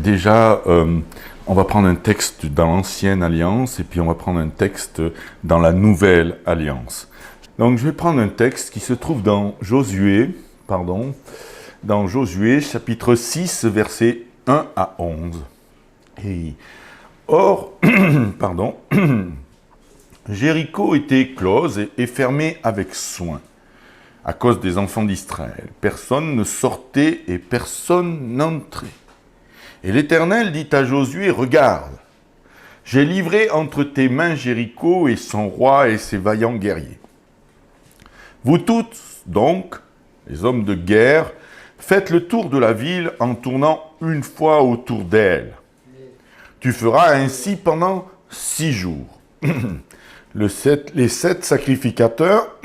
Déjà, on va prendre un texte dans l'Ancienne Alliance et puis on va prendre un texte dans la Nouvelle Alliance. Donc je vais prendre un texte qui se trouve dans Josué, chapitre 6, versets 1 à 11. Et, or, Jéricho était close et fermée avec soin à cause des enfants d'Israël. Personne ne sortait et personne n'entrait. Et l'Éternel dit à Josué, « Regarde, j'ai livré entre tes mains Jéricho et son roi et ses vaillants guerriers. Vous tous, donc, les hommes de guerre, faites le tour de la ville en tournant une fois autour d'elle. Tu feras ainsi pendant 6 jours. Les 7 sacrificateurs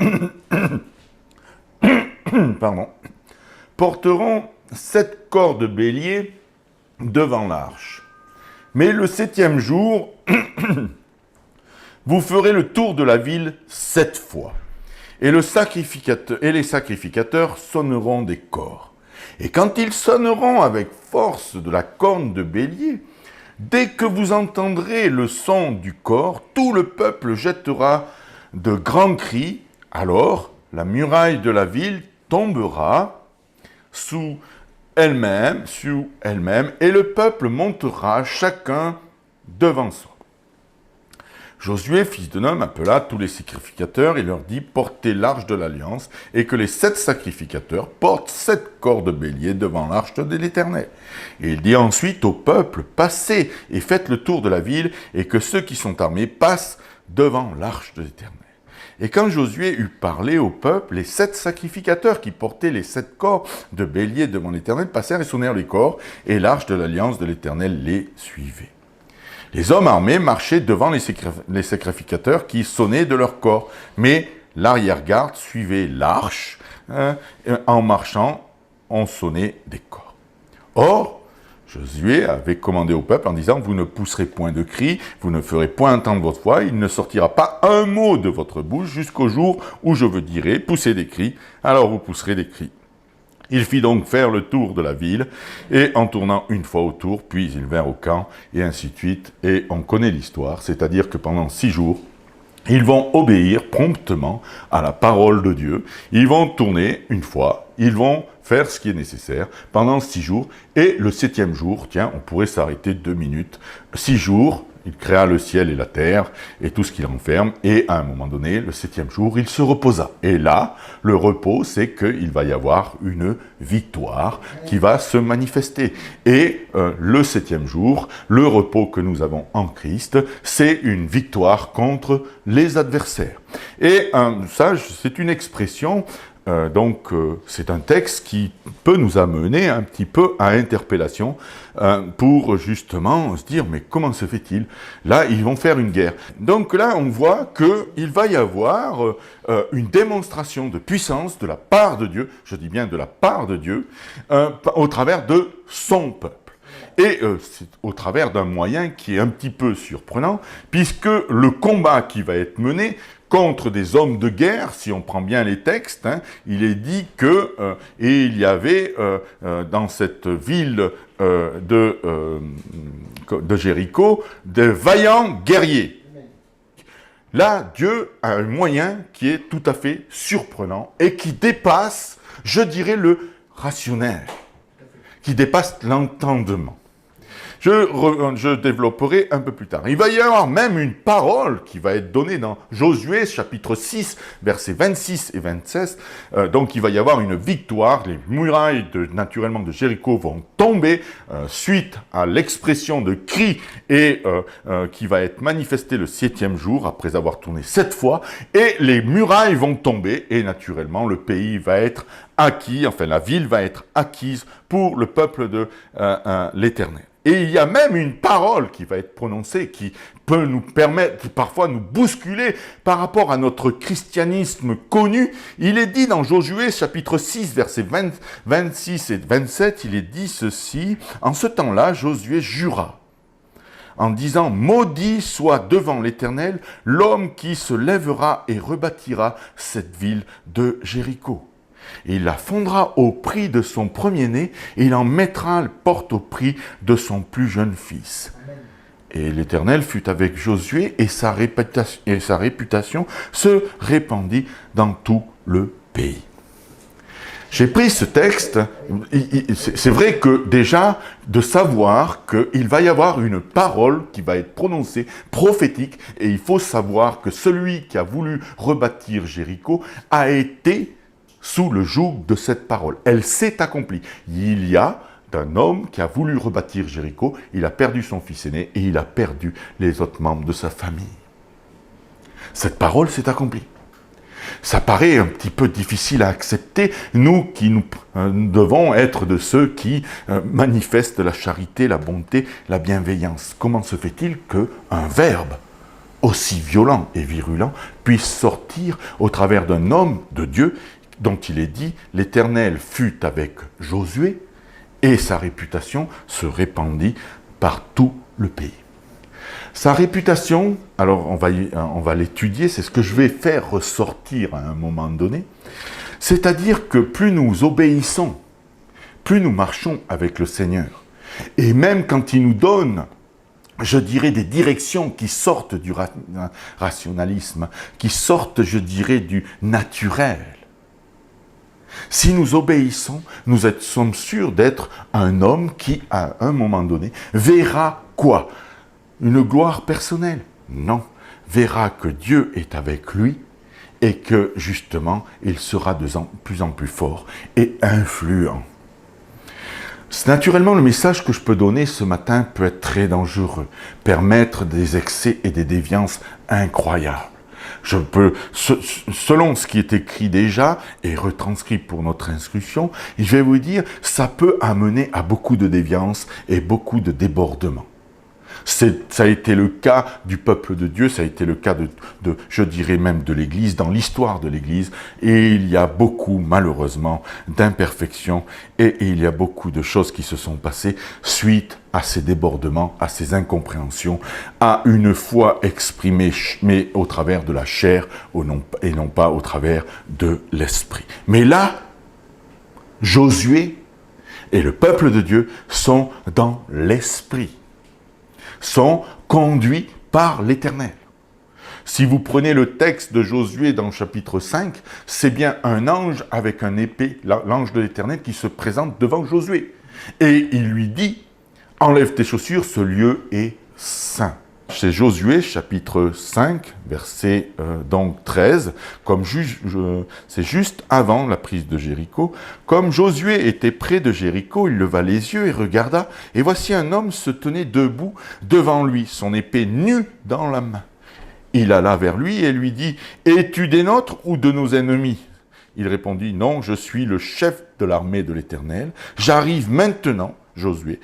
porteront 7 corps de bélier devant l'arche. Mais le 7e jour, vous ferez le tour de la ville 7 fois. Et les sacrificateurs sonneront des cors. Et quand ils sonneront avec force de la corne de bélier, dès que vous entendrez le son du cor, tout le peuple jettera de grands cris. Alors, la muraille de la ville tombera sous elle-même, et le peuple montera chacun devant soi. Josué, fils de Nun, appela tous les sacrificateurs et leur dit, portez l'arche de l'Alliance, et que les 7 sacrificateurs portent 7 corps de bélier devant l'arche de l'Éternel. Et il dit ensuite au peuple, passez et faites le tour de la ville, et que ceux qui sont armés passent devant l'arche de l'Éternel. Et quand Josué eut parlé au peuple, les 7 sacrificateurs qui portaient les 7 corps de bélier devant l'Éternel passèrent et sonnèrent les corps, et l'arche de l'Alliance de l'Éternel les suivait. Les hommes armés marchaient devant les sacrificateurs qui sonnaient de leur corps, mais l'arrière-garde suivait l'arche. En marchant, on sonnait des corps. Or, Josué avait commandé au peuple en disant « Vous ne pousserez point de cris, vous ne ferez point entendre votre voix, il ne sortira pas un mot de votre bouche jusqu'au jour où je vous dirai « Poussez des cris », alors vous pousserez des cris. » Il fit donc faire le tour de la ville, et en tournant une fois autour, puis ils vinrent au camp, et ainsi de suite, et on connaît l'histoire, c'est-à-dire que pendant 6 jours, ils vont obéir promptement à la parole de Dieu, ils vont tourner une fois, ils vont faire ce qui est nécessaire pendant 6 jours, et le 7e jour, tiens, on pourrait s'arrêter 2 minutes, 6 jours, il créa le ciel et la terre, et tout ce qu'il renferme, et à un moment donné, le 7e jour, il se reposa. Et là, le repos, c'est qu'il va y avoir une victoire qui va se manifester. Et le 7e jour, le repos que nous avons en Christ, c'est une victoire contre les adversaires. Et ça, c'est une expression... c'est un texte qui peut nous amener un petit peu à interpellation pour justement se dire, mais comment se fait-il? Là, ils vont faire une guerre. Donc là, on voit qu'il va y avoir une démonstration de puissance de la part de Dieu, je dis bien de la part de Dieu, au travers de son peuple. Et c'est au travers d'un moyen qui est un petit peu surprenant, puisque le combat qui va être mené contre des hommes de guerre, si on prend bien les textes, il est dit que et il y avait dans cette ville de Jéricho de vaillants guerriers. Là, Dieu a un moyen qui est tout à fait surprenant et qui dépasse, je dirais, le rationnel, qui dépasse l'entendement. Je développerai un peu plus tard. Il va y avoir même une parole qui va être donnée dans Josué, chapitre 6, versets 26 et 27. Donc, il va y avoir une victoire. Les murailles, naturellement, de Jéricho vont tomber suite à l'expression de cri et qui va être manifestée le 7e jour, après avoir tourné 7 fois. Et les murailles vont tomber et, naturellement, le pays va être acquis, enfin, la ville va être acquise pour le peuple de l'Éternel. Et il y a même une parole qui va être prononcée, qui peut nous permettre, parfois nous bousculer par rapport à notre christianisme connu. Il est dit dans Josué, chapitre 6, versets 26 et 27, il est dit ceci, « En ce temps-là, Josué jura, en disant « Maudit soit devant l'Éternel l'homme qui se lèvera et rebâtira cette ville de Jéricho. » Et il la fondera au prix de son premier-né, et il en mettra le porte au prix de son plus jeune fils. Et l'Éternel fut avec Josué, et sa réputation se répandit dans tout le pays. J'ai pris ce texte, c'est vrai que déjà, de savoir qu'il va y avoir une parole qui va être prononcée, prophétique, et il faut savoir que celui qui a voulu rebâtir Jéricho a été sous le joug de cette parole. Elle s'est accomplie. Il y a d'un homme qui a voulu rebâtir Jéricho, il a perdu son fils aîné et il a perdu les autres membres de sa famille. Cette parole s'est accomplie. Ça paraît un petit peu difficile à accepter, nous qui nous devons être de ceux qui manifestent la charité, la bonté, la bienveillance. Comment se fait-il qu'un verbe aussi violent et virulent puisse sortir au travers d'un homme de Dieu dont il est dit « L'Éternel fut avec Josué et sa réputation se répandit par tout le pays ». Sa réputation, alors on va l'étudier, c'est ce que je vais faire ressortir à un moment donné, c'est-à-dire que plus nous obéissons, plus nous marchons avec le Seigneur, et même quand il nous donne, je dirais, des directions qui sortent du rationalisme, qui sortent, je dirais, du naturel, si nous obéissons, nous sommes sûrs d'être un homme qui, à un moment donné, verra quoi ? Une gloire personnelle? Non. Verra que Dieu est avec lui et que, justement, il sera de plus en plus fort et influent. Naturellement, le message que je peux donner ce matin peut être très dangereux, permettre des excès et des déviances incroyables. Je peux, selon ce qui est écrit déjà et retranscrit pour notre instruction, je vais vous dire, ça peut amener à beaucoup de déviances et beaucoup de débordements. Ça a été le cas du peuple de Dieu, ça a été le cas je dirais même de l'Église, dans l'histoire de l'Église, et il y a beaucoup, malheureusement, d'imperfections, et il y a beaucoup de choses qui se sont passées suite à ces débordements, à ces incompréhensions, à une foi exprimée, mais au travers de la chair, et non pas au travers de l'esprit. Mais là, Josué et le peuple de Dieu sont dans l'esprit, sont conduits par l'Éternel. Si vous prenez le texte de Josué dans le chapitre 5, c'est bien un ange avec un épée, l'ange de l'Éternel, qui se présente devant Josué. Et il lui dit, « Enlève tes chaussures, ce lieu est saint ». C'est Josué, chapitre 5, verset 13, c'est juste avant la prise de Jéricho. Comme Josué était près de Jéricho, il leva les yeux et regarda, et voici un homme se tenait debout devant lui, son épée nue dans la main. Il alla vers lui et lui dit, « Es-tu des nôtres ou de nos ennemis ?» Il répondit, « Non, je suis le chef de l'armée de l'Éternel. J'arrive maintenant, Josué. »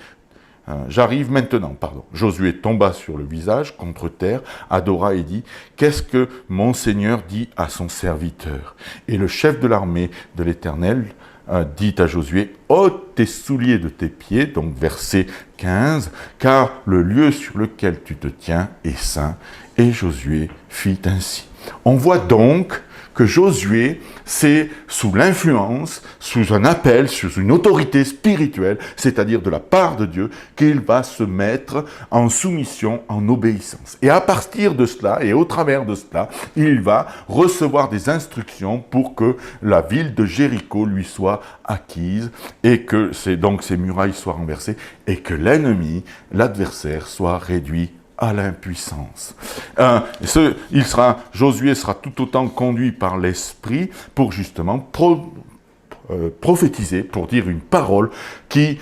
Josué tomba sur le visage contre terre, adora et dit, « Qu'est-ce que mon Seigneur dit à son serviteur ?» Et le chef de l'armée de l'Éternel dit à Josué, « ôte tes souliers de tes pieds », donc verset 15, « car le lieu sur lequel tu te tiens est saint. » Et Josué fit ainsi. On voit donc que Josué, c'est sous l'influence, sous un appel, sous une autorité spirituelle, c'est-à-dire de la part de Dieu, qu'il va se mettre en soumission, en obéissance. Et à partir de cela, et au travers de cela, il va recevoir des instructions pour que la ville de Jéricho lui soit acquise, et que donc ces murailles soient renversées, et que l'ennemi, l'adversaire, soit réduit à l'impuissance. Josué sera tout autant conduit par l'Esprit pour justement prophétiser, pour dire une parole qui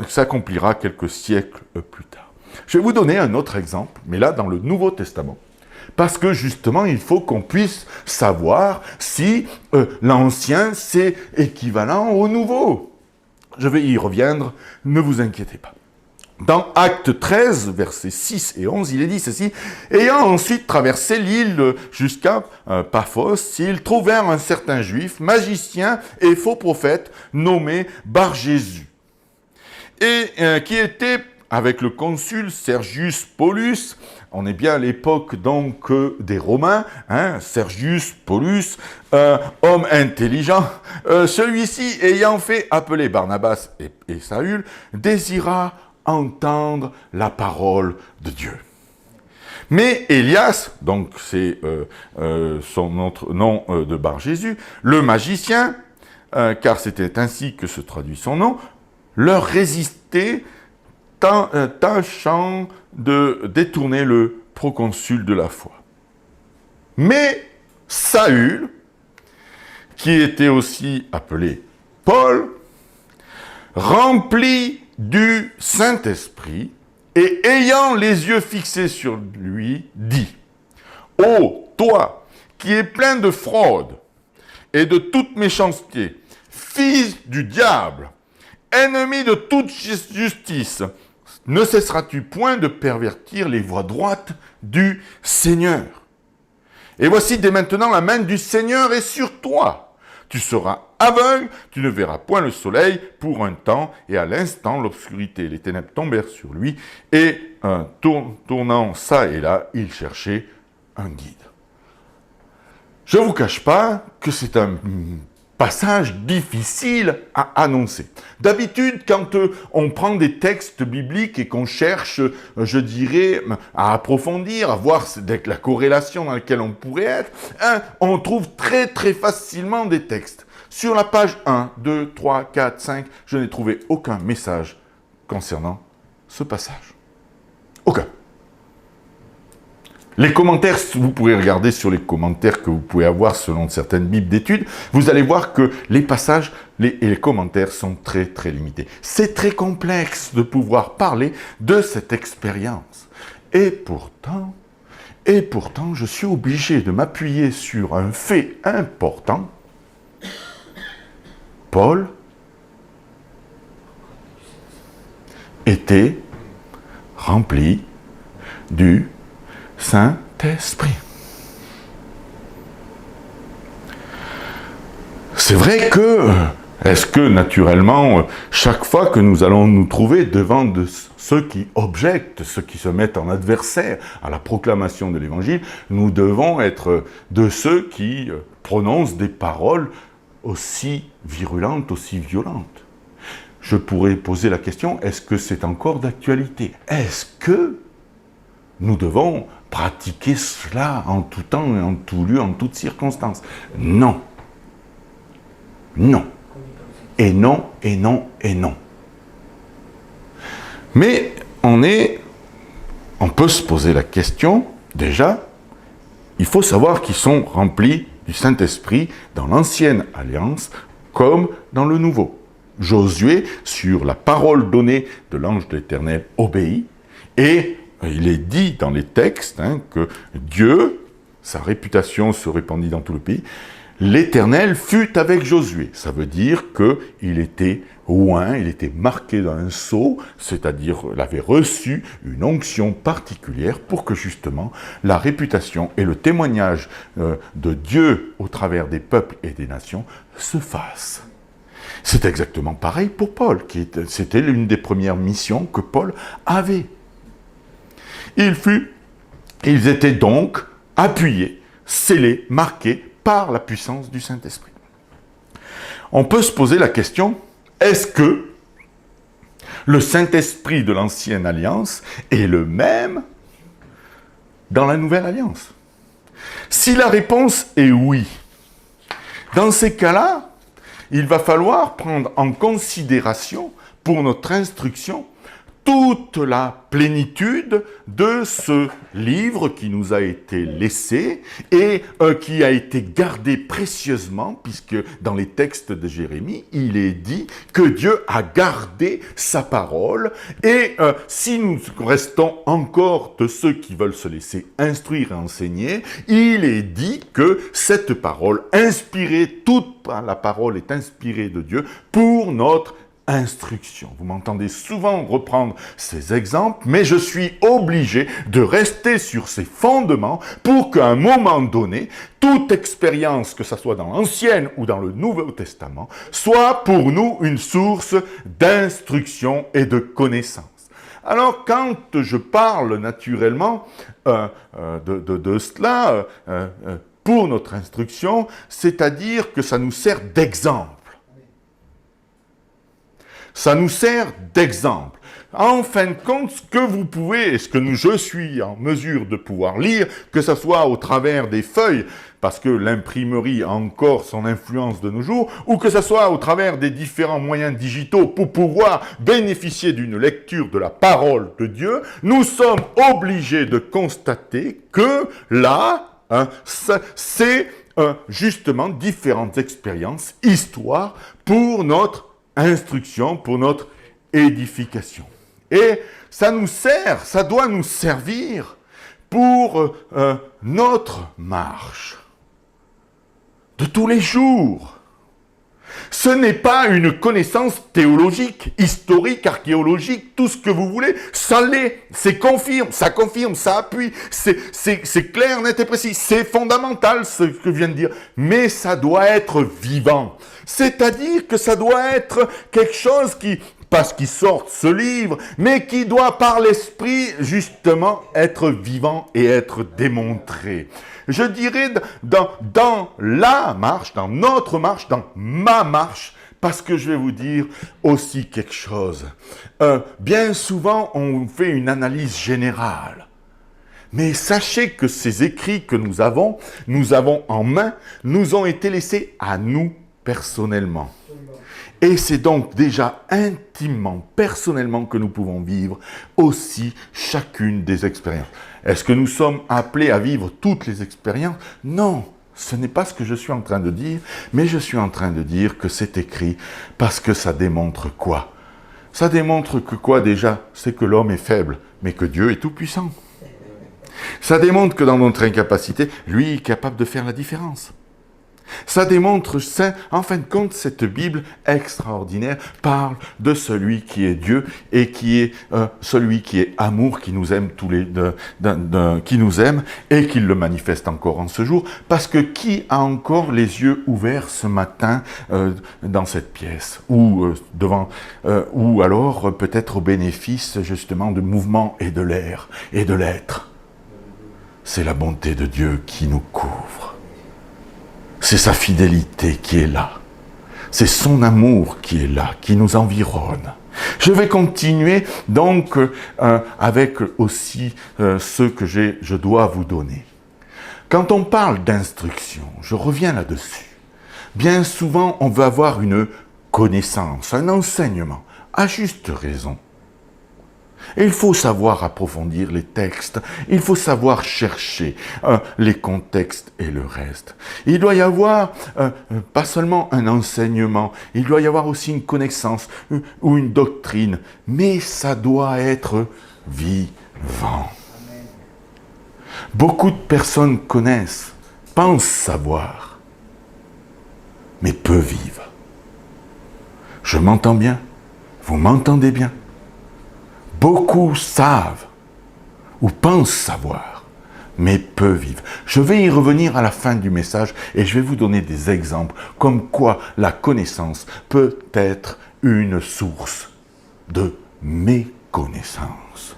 s'accomplira quelques siècles plus tard. Je vais vous donner un autre exemple, mais là dans le Nouveau Testament. Parce que justement, il faut qu'on puisse savoir si l'ancien, c'est équivalent au nouveau. Je vais y reviendre, ne vous inquiétez pas. Dans Acte 13, versets 6 et 11, il est dit ceci, « Ayant ensuite traversé l'île jusqu'à Paphos, ils trouvèrent un certain juif, magicien et faux prophète, nommé Bar-Jésus, et qui était avec le consul Sergius Paulus, on est bien à l'époque donc des Romains, hein, Sergius Paulus, homme intelligent, celui-ci ayant fait appeler Barnabas et Saül, désira entendre la parole de Dieu. Mais Élias, donc c'est son autre nom de Bar-Jésus, le magicien, car c'était ainsi que se traduit son nom, leur résistait, tâchant de détourner le proconsul de la foi. Mais Saül, qui était aussi appelé Paul, rempli du Saint-Esprit, et ayant les yeux fixés sur lui, dit « Ô toi, qui es plein de fraude et de toute méchanceté, fils du diable, ennemi de toute justice, ne cesseras-tu point de pervertir les voies droites du Seigneur? Et voici dès maintenant la main du Seigneur est sur toi. Tu seras aveugle, tu ne verras point le soleil pour un temps, et à l'instant, l'obscurité et les ténèbres tombèrent sur lui, et tournant ça et là, il cherchait un guide. Je ne vous cache pas que c'est un passage difficile à annoncer. D'habitude, quand on prend des textes bibliques et qu'on cherche, je dirais, à approfondir, à voir la corrélation dans laquelle on pourrait être, on trouve très très facilement des textes. Sur la page 1, 2, 3, 4, 5, je n'ai trouvé aucun message concernant ce passage. Aucun. Les commentaires, vous pouvez regarder sur les commentaires que vous pouvez avoir selon certaines bibles d'études, vous allez voir que les passages et les commentaires sont très très limités. C'est très complexe de pouvoir parler de cette expérience. Et pourtant, je suis obligé de m'appuyer sur un fait important. Paul était rempli du Saint-Esprit. C'est vrai que, est-ce que naturellement, chaque fois que nous allons nous trouver devant ceux qui objectent, ceux qui se mettent en adversaire à la proclamation de l'Évangile, nous devons être de ceux qui prononcent des paroles aussi virulentes, aussi violentes. Je pourrais poser la question, est-ce que c'est encore d'actualité? Est-ce que nous devons pratiquer cela en tout temps et en tout lieu, en toutes circonstances? Non. Non. Et non, et non, et non. Mais on peut se poser la question, déjà, il faut savoir qu'ils sont remplis du Saint-Esprit dans l'Ancienne Alliance comme dans le Nouveau. Josué, sur la parole donnée de l'ange de l'Éternel, obéit, et il est dit dans les textes que Dieu, sa réputation se répandit dans tout le pays, l'Éternel fut avec Josué. Ça veut dire qu'il était oint, il était marqué dans un sceau, c'est-à-dire il avait reçu une onction particulière pour que justement la réputation et le témoignage de Dieu au travers des peuples et des nations se fassent. C'est exactement pareil pour Paul, c'était l'une des premières missions que Paul avait. Ils étaient donc appuyés, scellés, marqués par la puissance du Saint-Esprit. On peut se poser la question, est-ce que le Saint-Esprit de l'Ancienne Alliance est le même dans la Nouvelle Alliance? Si la réponse est oui, dans ces cas-là, il va falloir prendre en considération pour notre instruction toute la plénitude de ce livre qui nous a été laissé et qui a été gardé précieusement, puisque dans les textes de Jérémie, il est dit que Dieu a gardé sa parole, et si nous restons encore de ceux qui veulent se laisser instruire et enseigner, il est dit que cette parole inspirée, toute la parole est inspirée de Dieu pour notre instruction. Vous m'entendez souvent reprendre ces exemples, mais je suis obligé de rester sur ces fondements pour qu'à un moment donné, toute expérience, que ce soit dans l'Ancien ou dans le Nouveau Testament, soit pour nous une source d'instruction et de connaissance. Alors, quand je parle naturellement de cela pour notre instruction, c'est-à-dire que ça nous sert d'exemple. Ça nous sert d'exemple. En fin de compte, ce que vous pouvez, et ce que je suis en mesure de pouvoir lire, que ce soit au travers des feuilles, parce que l'imprimerie a encore son influence de nos jours, ou que ce soit au travers des différents moyens digitaux pour pouvoir bénéficier d'une lecture de la parole de Dieu, nous sommes obligés de constater que là, c'est justement différentes expériences, histoires, pour notre instruction, pour notre édification. Et ça nous sert, ça doit nous servir pour notre marche de tous les jours. Ce n'est pas une connaissance théologique, historique, archéologique, tout ce que vous voulez. Ça l'est, ça confirme, ça appuie, c'est clair, net et précis, c'est fondamental ce que je viens de dire. Mais ça doit être vivant. C'est-à-dire que ça doit être quelque chose qui, parce qu'il sort ce livre, mais qui doit par l'esprit justement être vivant et être démontré. Je dirais dans la marche, dans notre marche, dans ma marche, parce que je vais vous dire aussi quelque chose. Bien souvent, on fait une analyse générale. Mais sachez que ces écrits que nous avons en main, nous ont été laissés à nous personnellement. Et c'est donc déjà intimement, personnellement que nous pouvons vivre aussi chacune des expériences. Est-ce que nous sommes appelés à vivre toutes les expériences? Non, ce n'est pas ce que je suis en train de dire, mais je suis en train de dire que c'est écrit parce que ça démontre quoi? Ça démontre que quoi déjà? C'est que l'homme est faible, mais que Dieu est tout-puissant. Ça démontre que dans notre incapacité, lui est capable de faire la différence. Ça démontre, en fin de compte, cette Bible extraordinaire parle de celui qui est Dieu et qui est celui qui est amour, qui nous aime qui nous aime et qui le manifeste encore en ce jour. Parce que qui a encore les yeux ouverts ce matin dans cette pièce ou ou alors peut-être au bénéfice justement du mouvement et de l'air et de l'être. C'est la bonté de Dieu qui nous couvre. C'est sa fidélité qui est là. C'est son amour qui est là, qui nous environne. Je vais continuer donc avec aussi ce que je dois vous donner. Quand on parle d'instruction, je reviens là-dessus. Bien souvent, on veut avoir une connaissance, un enseignement, à juste raison. Et il faut savoir approfondir les textes, il faut savoir chercher les contextes et le reste. Il doit y avoir pas seulement un enseignement, il doit y avoir aussi une connaissance ou une doctrine, mais ça doit être vivant. Beaucoup de personnes connaissent, pensent savoir, mais peu vivent. Je m'entends bien, vous m'entendez bien. Beaucoup savent ou pensent savoir, mais peu vivent. Je vais y revenir à la fin du message et je vais vous donner des exemples comme quoi la connaissance peut être une source de méconnaissance,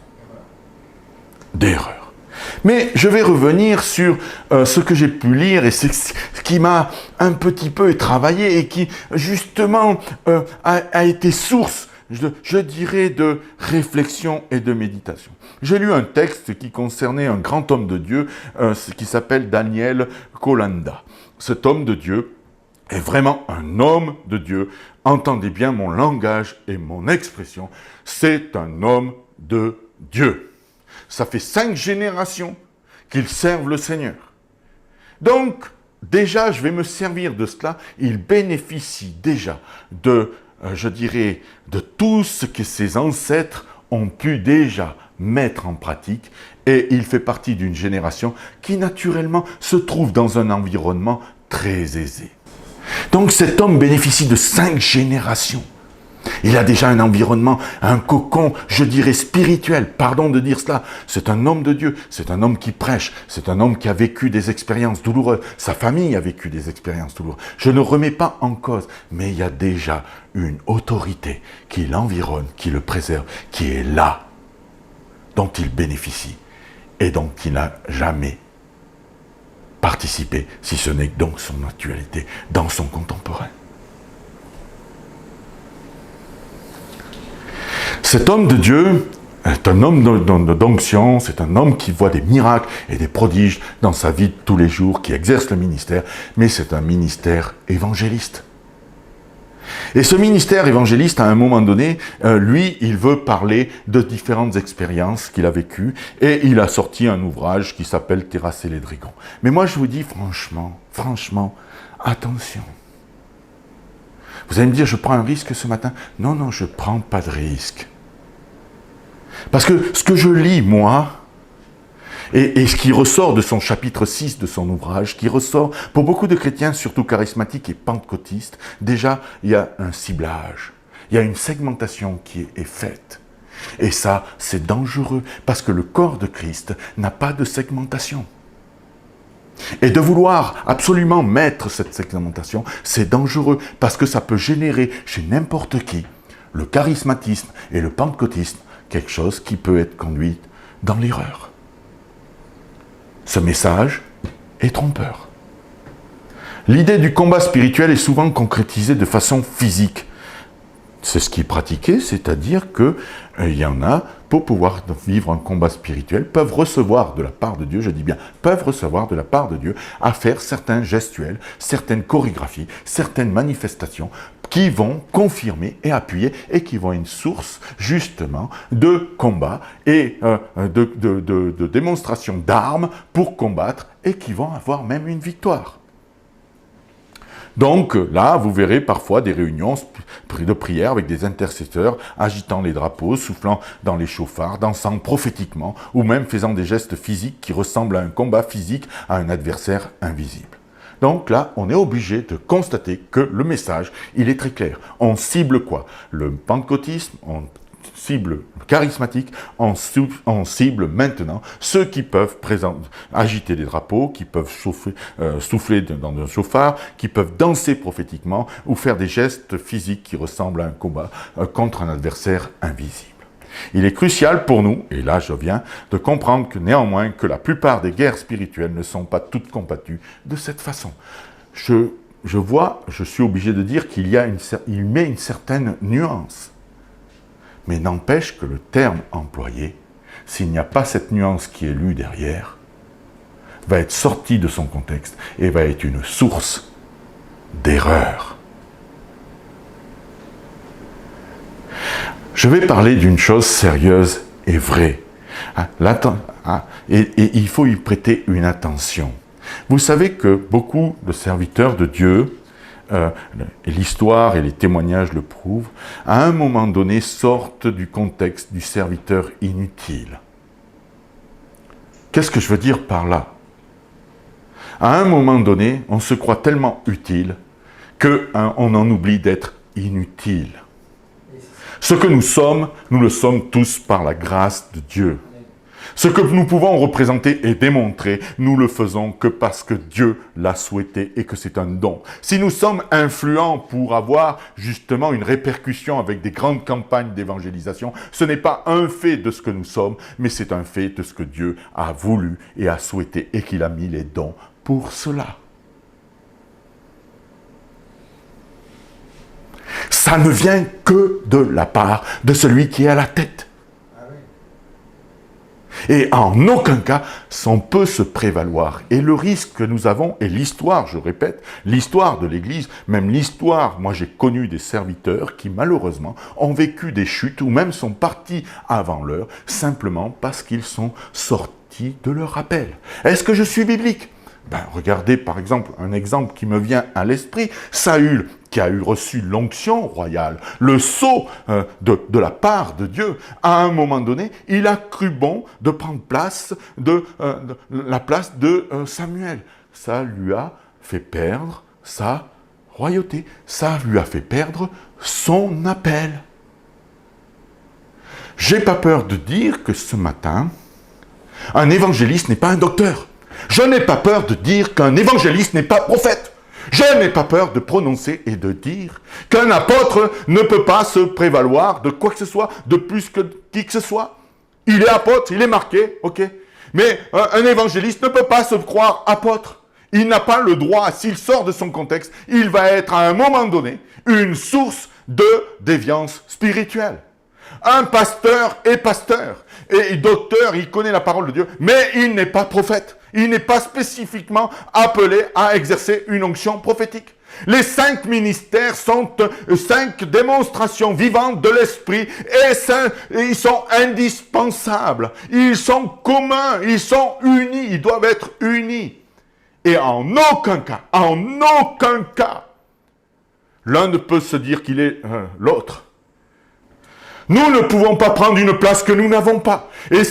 d'erreur. Mais je vais revenir sur ce que j'ai pu lire et ce qui m'a un petit peu travaillé et qui justement a été source, je dirais, de réflexion et de méditation. J'ai lu un texte qui concernait un grand homme de Dieu qui s'appelle Daniel Kolanda. Cet homme de Dieu est vraiment un homme de Dieu. Entendez bien mon langage et mon expression. C'est un homme de Dieu. Ça fait 5 générations qu'il serve le Seigneur. Donc, déjà, je vais me servir de cela. Il bénéficie déjà de tout ce que ses ancêtres ont pu déjà mettre en pratique. Et il fait partie d'une génération qui, naturellement, se trouve dans un environnement très aisé. Donc, cet homme bénéficie de 5 générations. Il a déjà un environnement, un cocon, je dirais spirituel, pardon de dire cela. C'est un homme de Dieu, c'est un homme qui prêche, c'est un homme qui a vécu des expériences douloureuses. Sa famille a vécu des expériences douloureuses. Je ne remets pas en cause, mais il y a déjà une autorité qui l'environne, qui le préserve, qui est là. dont il bénéficie et dont il n'a jamais participé, si ce n'est donc son actualité, dans son contemporain. Cet homme de Dieu est un homme d'onction, c'est un homme qui voit des miracles et des prodiges dans sa vie de tous les jours, qui exerce le ministère, mais c'est un ministère évangéliste. Et ce ministère évangéliste, à un moment donné, lui, il veut parler de différentes expériences qu'il a vécues, et il a sorti un ouvrage qui s'appelle « Terrasser les dragons ». Mais moi, je vous dis franchement, attention. Vous allez me dire, je prends un risque ce matin? Non, je ne prends pas de risque. Parce que ce que je lis, moi, et ce qui ressort de son chapitre 6 de son ouvrage, qui ressort pour beaucoup de chrétiens, surtout charismatiques et pentecôtistes, déjà, il y a un ciblage, il y a une segmentation qui est faite. Et ça, c'est dangereux, parce que le corps de Christ n'a pas de segmentation. Et de vouloir absolument mettre cette segmentation, c'est dangereux, parce que ça peut générer chez n'importe qui, le charismatisme et le pentecôtisme, quelque chose qui peut être conduit dans l'erreur. Ce message est trompeur. L'idée du combat spirituel est souvent concrétisée de façon physique. C'est ce qui est pratiqué, c'est-à-dire qu'il y en a, pour pouvoir vivre un combat spirituel, peuvent recevoir de la part de Dieu, je dis bien, peuvent recevoir de la part de Dieu, à faire certains gestuels, certaines chorégraphies, certaines manifestations, qui vont confirmer et appuyer, et qui vont être une source, justement, de combat et de démonstration d'armes pour combattre, et qui vont avoir même une victoire. Donc là, vous verrez parfois des réunions de prière avec des intercesseurs agitant les drapeaux, soufflant dans les chauffards, dansant prophétiquement, ou même faisant des gestes physiques qui ressemblent à un combat physique à un adversaire invisible. Donc là, on est obligé de constater que le message, il est très clair. On cible quoi? Le pentecôtisme, on cible le charismatique, on cible maintenant ceux qui peuvent agiter des drapeaux, qui peuvent souffler dans un chauffard, qui peuvent danser prophétiquement ou faire des gestes physiques qui ressemblent à un combat contre un adversaire invisible. Il est crucial pour nous, et là je viens, de comprendre que néanmoins que la plupart des guerres spirituelles ne sont pas toutes combattues de cette façon. Je suis obligé de dire qu'il met une certaine nuance. Mais n'empêche que le terme employé, s'il n'y a pas cette nuance qui est lue derrière, va être sorti de son contexte et va être une source d'erreur. Je vais parler d'une chose sérieuse et vraie. Et il faut y prêter une attention. Vous savez que beaucoup de serviteurs de Dieu, et l'histoire et les témoignages le prouvent, à un moment donné sortent du contexte du serviteur inutile. Qu'est-ce que je veux dire par là? À un moment donné, on se croit tellement utile qu'on en oublie d'être inutile. Ce que nous sommes, nous le sommes tous par la grâce de Dieu. Ce que nous pouvons représenter et démontrer, nous le faisons que parce que Dieu l'a souhaité et que c'est un don. Si nous sommes influents pour avoir justement une répercussion avec des grandes campagnes d'évangélisation, ce n'est pas un fait de ce que nous sommes, mais c'est un fait de ce que Dieu a voulu et a souhaité et qu'il a mis les dons pour cela. Ça ne vient que de la part de celui qui est à la tête. Et en aucun cas, on peut se prévaloir. Et le risque que nous avons, et l'histoire, je répète, l'histoire de l'Église, même l'histoire, moi j'ai connu des serviteurs qui malheureusement ont vécu des chutes ou même sont partis avant l'heure, simplement parce qu'ils sont sortis de leur appel. Est-ce que je suis biblique? Regardez par exemple, un exemple qui me vient à l'esprit, Saül, qui a reçu l'onction royale, le sceau de la part de Dieu, à un moment donné, il a cru bon de prendre la place de Samuel. Ça lui a fait perdre sa royauté, ça lui a fait perdre son appel. J'ai pas peur de dire que ce matin, un évangéliste n'est pas un docteur. Je n'ai pas peur de dire qu'un évangéliste n'est pas prophète. Je n'ai pas peur de prononcer et de dire qu'un apôtre ne peut pas se prévaloir de quoi que ce soit, de plus que qui que ce soit. Il est apôtre, il est marqué, ok. Mais un évangéliste ne peut pas se croire apôtre. Il n'a pas le droit, s'il sort de son contexte, il va être à un moment donné une source de déviance spirituelle. Un pasteur est pasteur, et docteur, il connaît la parole de Dieu, mais il n'est pas prophète. Il n'est pas spécifiquement appelé à exercer une onction prophétique. Les 5 ministères sont 5 démonstrations vivantes de l'esprit et ils sont indispensables. Ils sont communs, ils sont unis, ils doivent être unis. Et en aucun cas, l'un ne peut se dire qu'il est l'autre. Nous ne pouvons pas prendre une place que nous n'avons pas. Et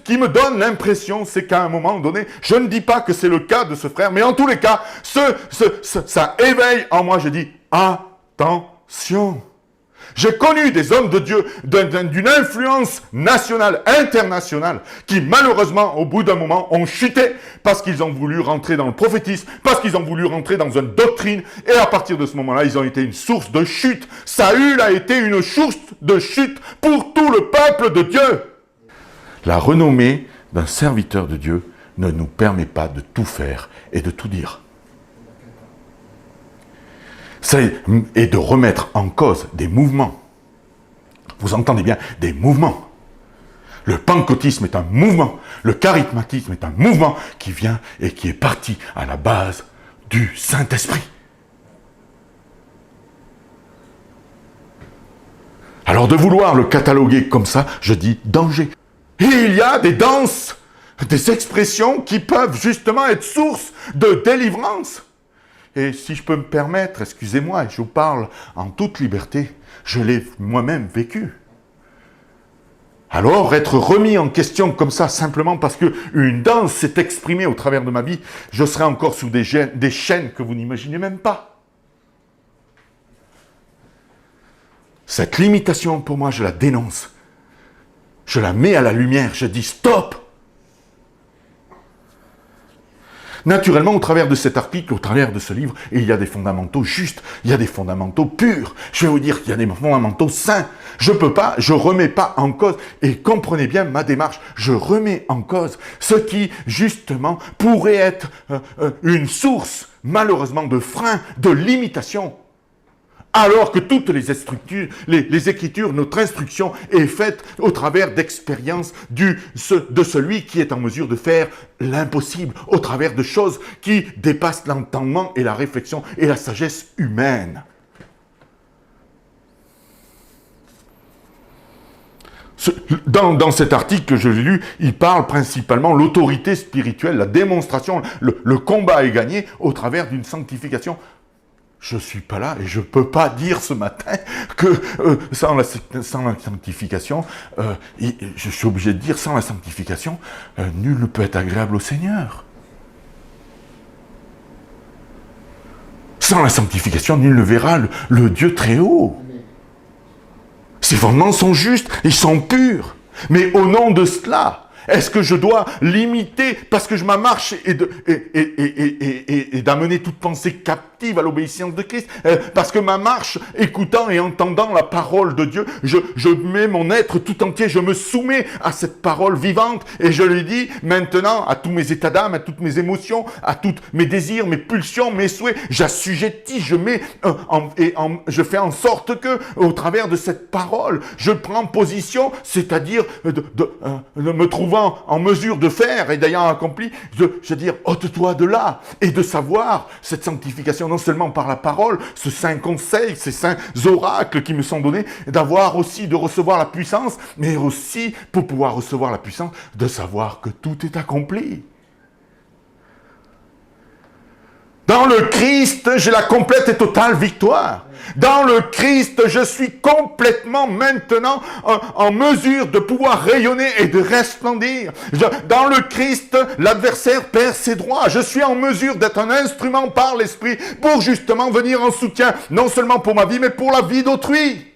qui me donne l'impression, c'est qu'à un moment donné, je ne dis pas que c'est le cas de ce frère, mais en tous les cas, ça éveille en moi, je dis, attention. J'ai connu des hommes de Dieu d'une influence nationale, internationale, qui malheureusement, au bout d'un moment, ont chuté parce qu'ils ont voulu rentrer dans le prophétisme, parce qu'ils ont voulu rentrer dans une doctrine, et à partir de ce moment-là, ils ont été une source de chute. Saül a été une source de chute pour tout le peuple de Dieu. La renommée d'un serviteur de Dieu ne nous permet pas de tout faire et de tout dire. Et de remettre en cause des mouvements. Vous entendez bien, des mouvements. Le pentecôtisme est un mouvement. Le charismatisme est un mouvement qui vient et qui est parti à la base du Saint-Esprit. Alors de vouloir le cataloguer comme ça, je dis danger. Et il y a des danses, des expressions qui peuvent justement être source de délivrance. Et si je peux me permettre, excusez-moi, et je vous parle en toute liberté, je l'ai moi-même vécu. Alors, être remis en question comme ça, simplement parce qu'une danse s'est exprimée au travers de ma vie, je serai encore sous des chaînes que vous n'imaginez même pas. Cette limitation, pour moi, je la dénonce. Je la mets à la lumière, je dis stop! Naturellement, au travers de cet article, au travers de ce livre, il y a des fondamentaux justes, il y a des fondamentaux purs. Je vais vous dire qu'il y a des fondamentaux sains. Je remets pas en cause, et comprenez bien ma démarche, je remets en cause ce qui, justement, pourrait être une source, malheureusement, de frein, de limitation. Alors que toutes les Écritures, notre instruction est faite au travers d'expériences de celui qui est en mesure de faire l'impossible, au travers de choses qui dépassent l'entendement et la réflexion et la sagesse humaine. Dans cet article que je l'ai lu, il parle principalement de l'autorité spirituelle, la démonstration, le combat est gagné au travers d'une sanctification. Je ne suis pas là et je ne peux pas dire ce matin que sans la sanctification, je suis obligé de dire sans la sanctification, nul ne peut être agréable au Seigneur. Sans la sanctification, nul ne verra le Dieu très haut. Ces fondements sont justes, ils sont purs. Mais au nom de cela, est-ce que je dois limiter, parce que ma marche est d'amener toute pensée captive à l'obéissance de Christ, parce que ma marche, écoutant et entendant la parole de Dieu, je mets mon être tout entier, je me soumets à cette parole vivante, et je lui dis maintenant à tous mes états d'âme, à toutes mes émotions, à tous mes désirs, mes pulsions, mes souhaits, j'assujettis, je fais en sorte que, au travers de cette parole, je prends position, c'est-à-dire de me trouvant en mesure de faire et d'ayant accompli, je veux dire, ôte-toi de là, et de savoir cette sanctification, non seulement par la parole, ce saint conseil, ces saints oracles qui me sont donnés, d'avoir aussi, de recevoir la puissance, mais aussi, pour pouvoir recevoir la puissance, de savoir que tout est accompli. Dans le Christ, j'ai la complète et totale victoire. Dans le Christ, je suis complètement maintenant en mesure de pouvoir rayonner et de resplendir. Dans le Christ, l'adversaire perd ses droits. Je suis en mesure d'être un instrument par l'Esprit pour justement venir en soutien, non seulement pour ma vie, mais pour la vie d'autrui.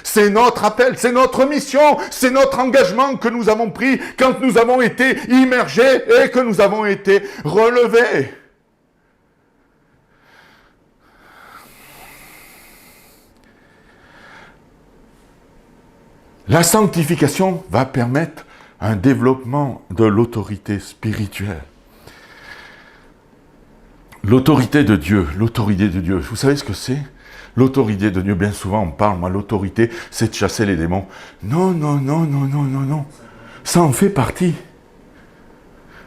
C'est notre appel, c'est notre mission, c'est notre engagement que nous avons pris quand nous avons été immergés et que nous avons été relevés. La sanctification va permettre un développement de l'autorité spirituelle. L'autorité de Dieu, vous savez ce que c'est? L'autorité de Dieu, bien souvent on parle, moi l'autorité c'est de chasser les démons. Non, ça en fait partie.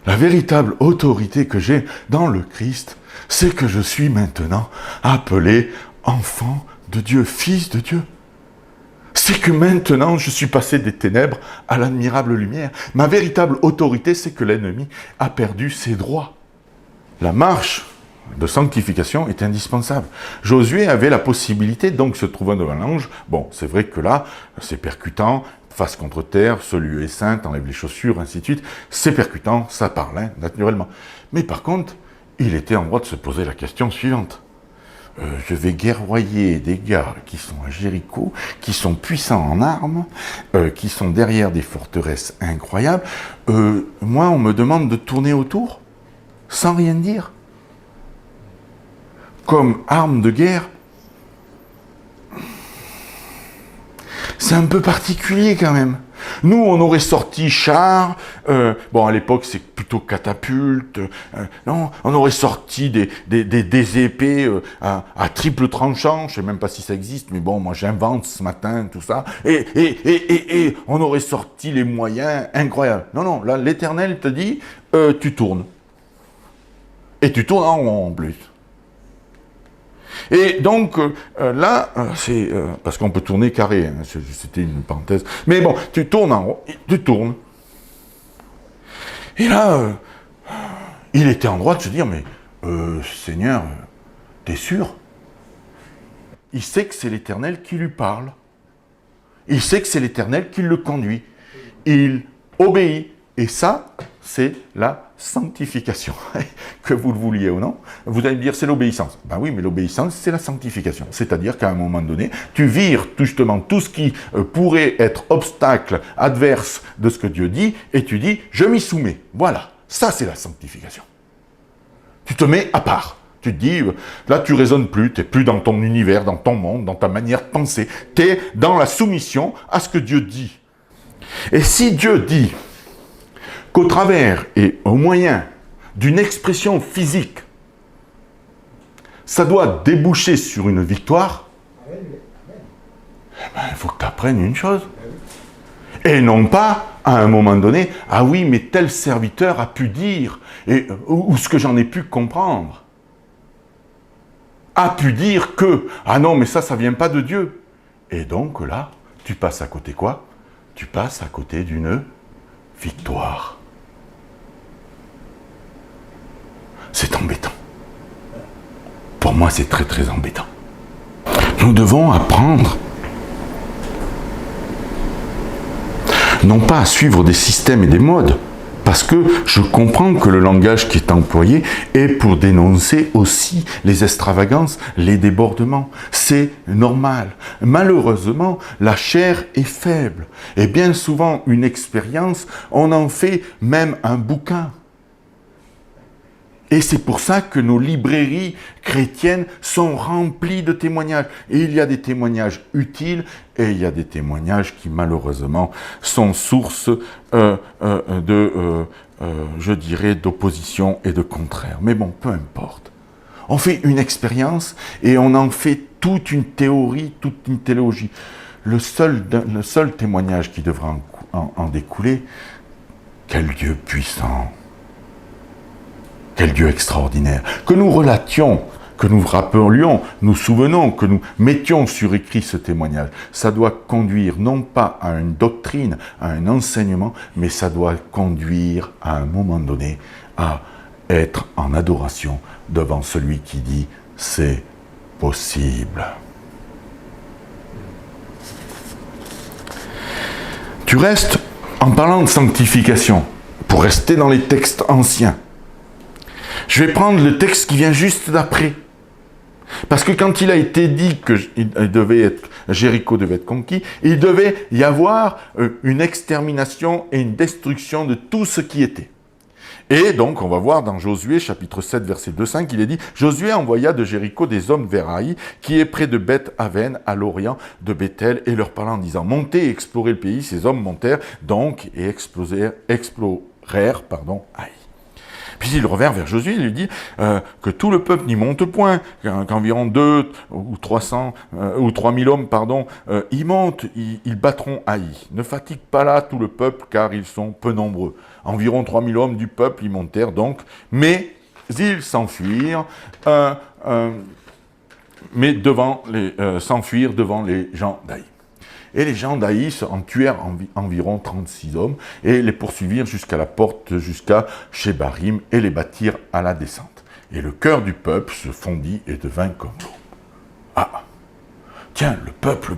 La véritable autorité que j'ai dans le Christ, c'est que je suis maintenant appelé enfant de Dieu, fils de Dieu. C'est que maintenant je suis passé des ténèbres à l'admirable lumière. Ma véritable autorité, c'est que l'ennemi a perdu ses droits. La marche de sanctification est indispensable. Josué avait la possibilité, donc se trouvant devant l'ange, bon, c'est vrai que là, c'est percutant, face contre terre, ce lieu est saint, enlève les chaussures, ainsi de suite, c'est percutant, ça parle, hein, naturellement. Mais par contre, il était en droit de se poser la question suivante. Je vais guerroyer des gars qui sont à Jéricho, qui sont puissants en armes, qui sont derrière des forteresses incroyables. Moi, on me demande de tourner autour, sans rien dire. Comme arme de guerre, c'est un peu particulier quand même. Nous, on aurait sorti char, bon à l'époque c'est plutôt catapulte, non, on aurait sorti des épées à triple tranchant, je sais même pas si ça existe, mais bon, moi j'invente ce matin tout ça, et on aurait sorti les moyens incroyables. Non, là l'Éternel te dit, tu tournes. Et tu tournes en rond en plus. Et donc, là, c'est... parce qu'on peut tourner carré, hein, c'était une parenthèse. Mais bon, tu tournes en rond, tu tournes. Et là, il était en droit de se dire, mais, Seigneur, t'es sûr? Il sait que c'est l'Éternel qui lui parle. Il sait que c'est l'Éternel qui le conduit. Il obéit. Et ça, c'est la sanctification. Que vous le vouliez ou non, vous allez me dire c'est l'obéissance. Ben oui, mais l'obéissance, c'est la sanctification. C'est-à-dire qu'à un moment donné, tu vires justement tout ce qui pourrait être obstacle adverse de ce que Dieu dit, et tu dis, je m'y soumets. Voilà, ça c'est la sanctification. Tu te mets à part. Tu te dis, là tu raisonnes plus, tu n'es plus dans ton univers, dans ton monde, dans ta manière de penser. Tu es dans la soumission à ce que Dieu dit. Et si Dieu dit qu'au travers et au moyen d'une expression physique, ça doit déboucher sur une victoire, eh ben, il faut que tu apprennes une chose. Et non pas, à un moment donné, ah oui, mais tel serviteur a pu dire, ou ce que j'en ai pu comprendre, a pu dire que, ah non, mais ça vient pas de Dieu. Et donc là, tu passes à côté quoi? Tu passes à côté d'une victoire. C'est embêtant. Pour moi, c'est très très embêtant. Nous devons apprendre, non pas à suivre des systèmes et des modes, parce que je comprends que le langage qui est employé est pour dénoncer aussi les extravagances, les débordements. C'est normal. Malheureusement, la chair est faible. Et bien souvent, une expérience, on en fait même un bouquin. Et c'est pour ça que nos librairies chrétiennes sont remplies de témoignages. Et il y a des témoignages utiles et il y a des témoignages qui malheureusement sont source je dirais, d'opposition et de contraire. Mais bon, peu importe. On fait une expérience et on en fait toute une théorie, toute une théologie. Le seul témoignage qui devra en découler, quel Dieu puissant! Quel Dieu extraordinaire! Que nous relations, que nous rappelions, nous souvenons, que nous mettions sur écrit ce témoignage. Ça doit conduire non pas à une doctrine, à un enseignement, mais ça doit conduire à un moment donné à être en adoration devant celui qui dit « c'est possible ». Tu restes, en parlant de sanctification, pour rester dans les textes anciens, je vais prendre le texte qui vient juste d'après. Parce que quand il a été dit que Jéricho devait être conquis, il devait y avoir une extermination et une destruction de tout ce qui était. Et donc, on va voir dans Josué, chapitre 7, verset 2-5, il est dit « Josué envoya de Jéricho des hommes vers Haï, qui est près de Beth-Aven, à l'orient de Bethel, et leur parla en disant « Montez et explorez le pays. » Ces hommes montèrent donc et explorèrent Haï. Puis il revient vers Josué, il lui dit que tout le peuple n'y monte point, qu'environ 2 ou 300 ou 3000 hommes, y montent, ils battront Haï. Ne fatigue pas là tout le peuple, car ils sont peu nombreux. Environ 3000 hommes du peuple y montèrent donc, mais ils s'enfuirent, s'enfuirent devant les gens d'Haï. Et les gens d'Haïs en tuèrent environ 36 hommes et les poursuivirent jusqu'à la porte, jusqu'à Shebarim, et les battirent à la descente. Et le cœur du peuple se fondit et devint comme l'eau. Ah, tiens, le peuple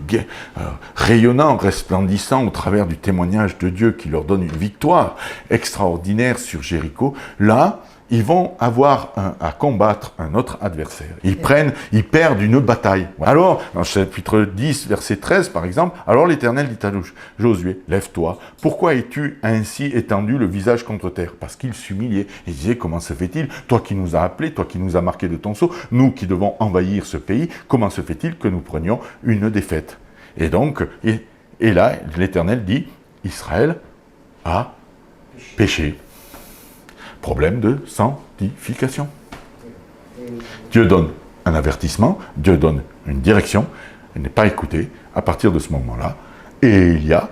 rayonnant, resplendissant au travers du témoignage de Dieu qui leur donne une victoire extraordinaire sur Jéricho, là, ils vont avoir à combattre un autre adversaire. Ils perdent une bataille. Alors, dans chapitre 10, verset 13, par exemple, alors l'Éternel dit à Josué, lève-toi, pourquoi es-tu ainsi étendu le visage contre terre? Parce qu'il s'humiliait. Il disait, comment se fait-il, toi qui nous as appelés, toi qui nous as marqués de ton sceau, nous qui devons envahir ce pays, comment se fait-il que nous prenions une défaite? Et donc, et là, l'Éternel dit, Israël a péché. Problème de sanctification. Dieu donne un avertissement, Dieu donne une direction, elle n'est pas écoutée à partir de ce moment-là, et il y a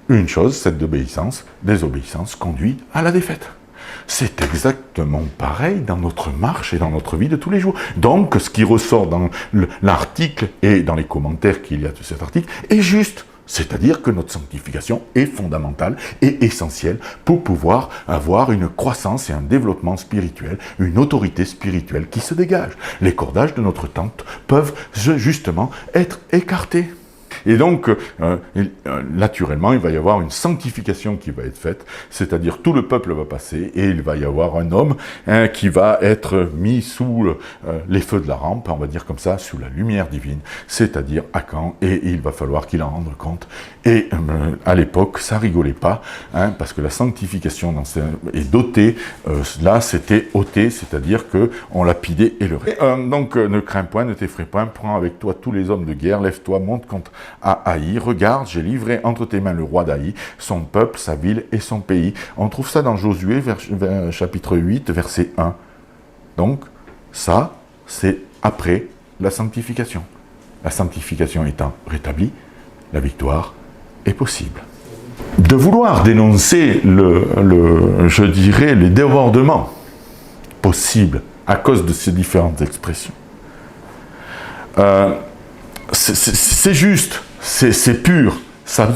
une chose, cette désobéissance conduit à la défaite. C'est exactement pareil dans notre marche et dans notre vie de tous les jours. Donc, ce qui ressort dans l'article et dans les commentaires qu'il y a de cet article est juste. C'est-à-dire que notre sanctification est fondamentale et essentielle pour pouvoir avoir une croissance et un développement spirituel, une autorité spirituelle qui se dégage. Les cordages de notre tente peuvent justement être écartés. Et donc, naturellement, il va y avoir une sanctification qui va être faite, c'est-à-dire tout le peuple va passer et il va y avoir un homme qui va être mis sous les feux de la rampe, on va dire comme ça, sous la lumière divine, c'est-à-dire Akan, et il va falloir qu'il en rende compte. Et à l'époque, ça rigolait pas, parce que la sanctification est dotée, là c'était ôté, c'est-à-dire qu'on lapidait et leurrait. Donc, ne crains point, ne t'effraie point, prends avec toi tous les hommes de guerre, lève-toi, monte contre à Haï, regarde, j'ai livré entre tes mains le roi d'Haï, son peuple, sa ville et son pays. On trouve ça dans Josué, chapitre 8, verset 1. Donc, ça, c'est après la sanctification. La sanctification étant rétablie, la victoire est possible. De vouloir dénoncer je dirais, les débordements possibles à cause de ces différentes expressions, c'est juste, c'est pur, ça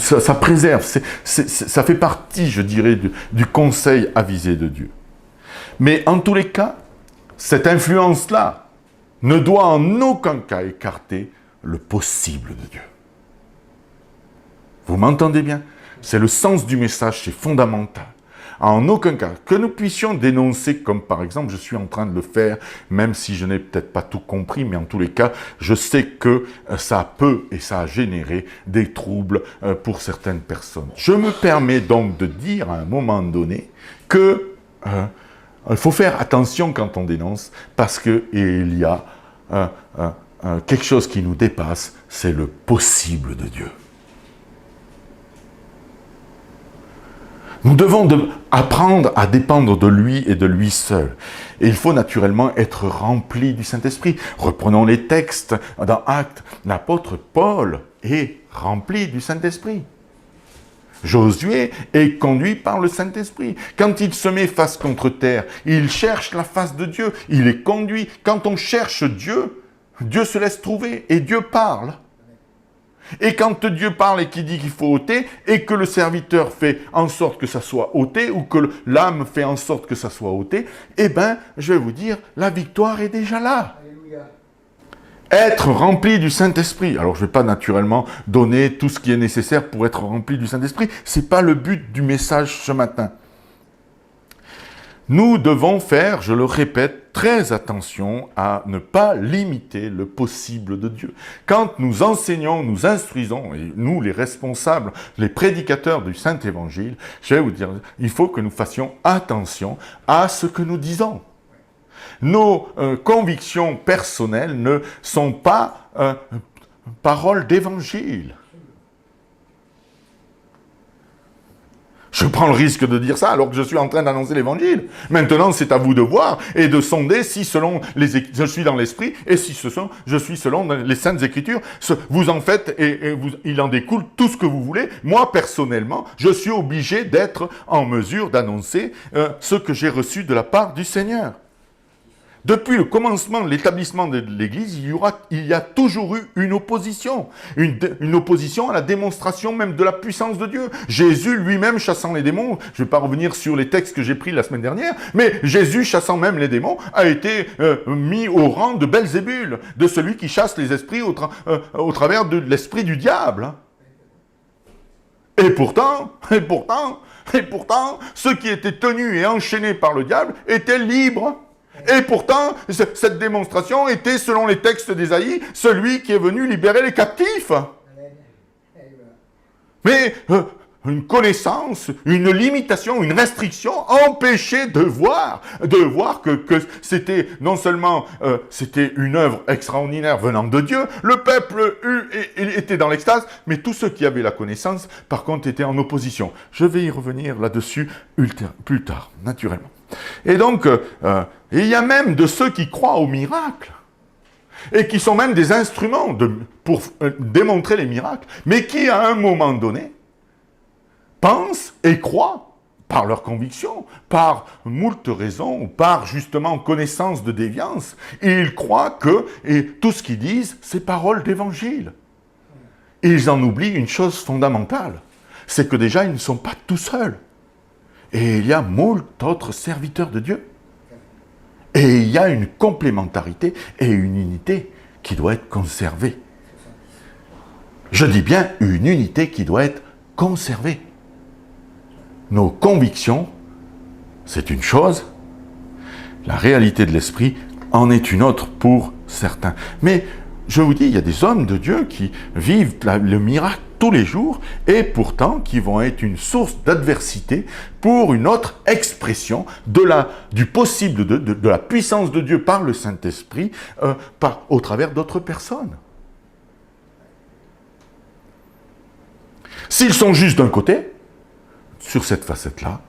préserve, ça fait partie, je dirais, du conseil avisé de Dieu. Mais en tous les cas, cette influence-là ne doit en aucun cas écarter le possible de Dieu. Vous m'entendez bien? C'est le sens du message, c'est fondamental. En aucun cas, que nous puissions dénoncer, comme par exemple, je suis en train de le faire, même si je n'ai peut-être pas tout compris, mais en tous les cas, je sais que ça peut et ça a généré des troubles pour certaines personnes. Je me permets donc de dire à un moment donné que il faut faire attention quand on dénonce, parce qu'il y a quelque chose qui nous dépasse, c'est le possible de Dieu. Nous devons apprendre à dépendre de lui et de lui seul. Et il faut naturellement être rempli du Saint-Esprit. Reprenons les textes dans Actes. L'apôtre Paul est rempli du Saint-Esprit. Josué est conduit par le Saint-Esprit. Quand il se met face contre terre, il cherche la face de Dieu. Il est conduit. Quand on cherche Dieu, Dieu se laisse trouver et Dieu parle. Et quand Dieu parle et qu'il dit qu'il faut ôter, et que le serviteur fait en sorte que ça soit ôté, ou que l'âme fait en sorte que ça soit ôté, eh bien, je vais vous dire, la victoire est déjà là. Alléluia. Être rempli du Saint-Esprit. Alors, je ne vais pas naturellement donner tout ce qui est nécessaire pour être rempli du Saint-Esprit. Ce n'est pas le but du message ce matin. Nous devons faire, je le répète, très attention à ne pas limiter le possible de Dieu. Quand nous enseignons, nous instruisons, et nous les responsables, les prédicateurs du Saint-Évangile, je vais vous dire, il faut que nous fassions attention à ce que nous disons. Nos convictions personnelles ne sont pas paroles d'évangile. Je prends le risque de dire ça alors que je suis en train d'annoncer l'évangile. Maintenant, c'est à vous de voir et de sonder si selon je suis dans l'esprit et si je suis selon les Saintes Écritures. Vous en faites et il en découle tout ce que vous voulez. Moi, personnellement, je suis obligé d'être en mesure d'annoncer ce que j'ai reçu de la part du Seigneur. Depuis le commencement de l'établissement de l'Église, il y a toujours eu une opposition. Une opposition à la démonstration même de la puissance de Dieu. Jésus lui-même chassant les démons, je ne vais pas revenir sur les textes que j'ai pris la semaine dernière, mais Jésus chassant même les démons a été mis au rang de Belzébul, de celui qui chasse les esprits au travers de l'esprit du diable. Et pourtant, ceux qui étaient tenus et enchaînés par le diable étaient libres. Et pourtant, cette démonstration était, selon les textes d'Ésaïe, celui qui est venu libérer les captifs. Mais une connaissance, une limitation, une restriction empêchait de voir que c'était non seulement c'était une œuvre extraordinaire venant de Dieu, le peuple était dans l'extase, mais tous ceux qui avaient la connaissance, par contre, étaient en opposition. Je vais y revenir là-dessus plus tard, naturellement. Et donc, il y a même de ceux qui croient au miracle, et qui sont même des instruments pour démontrer les miracles, mais qui, à un moment donné, pensent et croient, par leur conviction, par moult raisons, ou par justement connaissance de déviance, ils croient que et tout ce qu'ils disent, c'est parole d'évangile. Ils en oublient une chose fondamentale, c'est que déjà, ils ne sont pas tout seuls. Et il y a moult autres serviteurs de Dieu. Et il y a une complémentarité et une unité qui doit être conservée. Je dis bien une unité qui doit être conservée. Nos convictions, c'est une chose. La réalité de l'esprit en est une autre pour certains. Mais je vous dis, il y a des hommes de Dieu qui vivent le miracle tous les jours et pourtant qui vont être une source d'adversité pour une autre expression du possible de la puissance de Dieu par le Saint-Esprit au travers d'autres personnes. S'ils sont juste d'un côté, sur cette facette-là,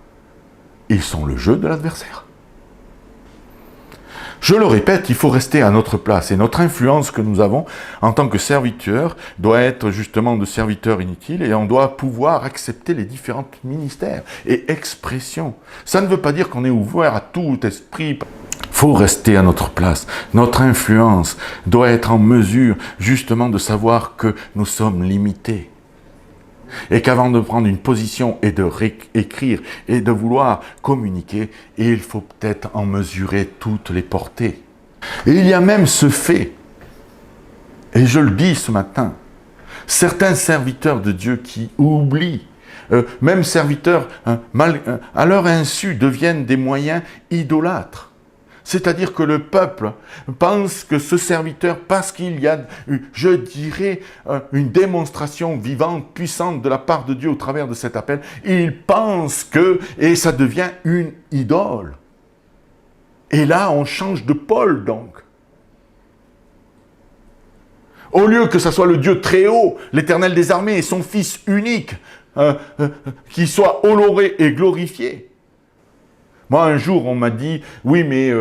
ils sont le jeu de l'adversaire. Je le répète, il faut rester à notre place. Et notre influence que nous avons en tant que serviteurs doit être justement de serviteurs inutiles et on doit pouvoir accepter les différents ministères et expressions. Ça ne veut pas dire qu'on est ouvert à tout esprit. Il faut rester à notre place. Notre influence doit être en mesure justement de savoir que nous sommes limités. Et qu'avant de prendre une position et de écrire et de vouloir communiquer, il faut peut-être en mesurer toutes les portées. Et il y a même ce fait, et je le dis ce matin, certains serviteurs de Dieu qui oublient, même serviteurs à leur insu deviennent des moyens idolâtres. C'est-à-dire que le peuple pense que ce serviteur, parce qu'il y a, je dirais, une démonstration vivante, puissante de la part de Dieu au travers de cet appel, il pense que, et ça devient une idole. Et là, on change de pôle donc. Au lieu que ce soit le Dieu très haut, l'Éternel des armées et son Fils unique, qui soit honoré et glorifié. Moi, un jour, on m'a dit, oui, mais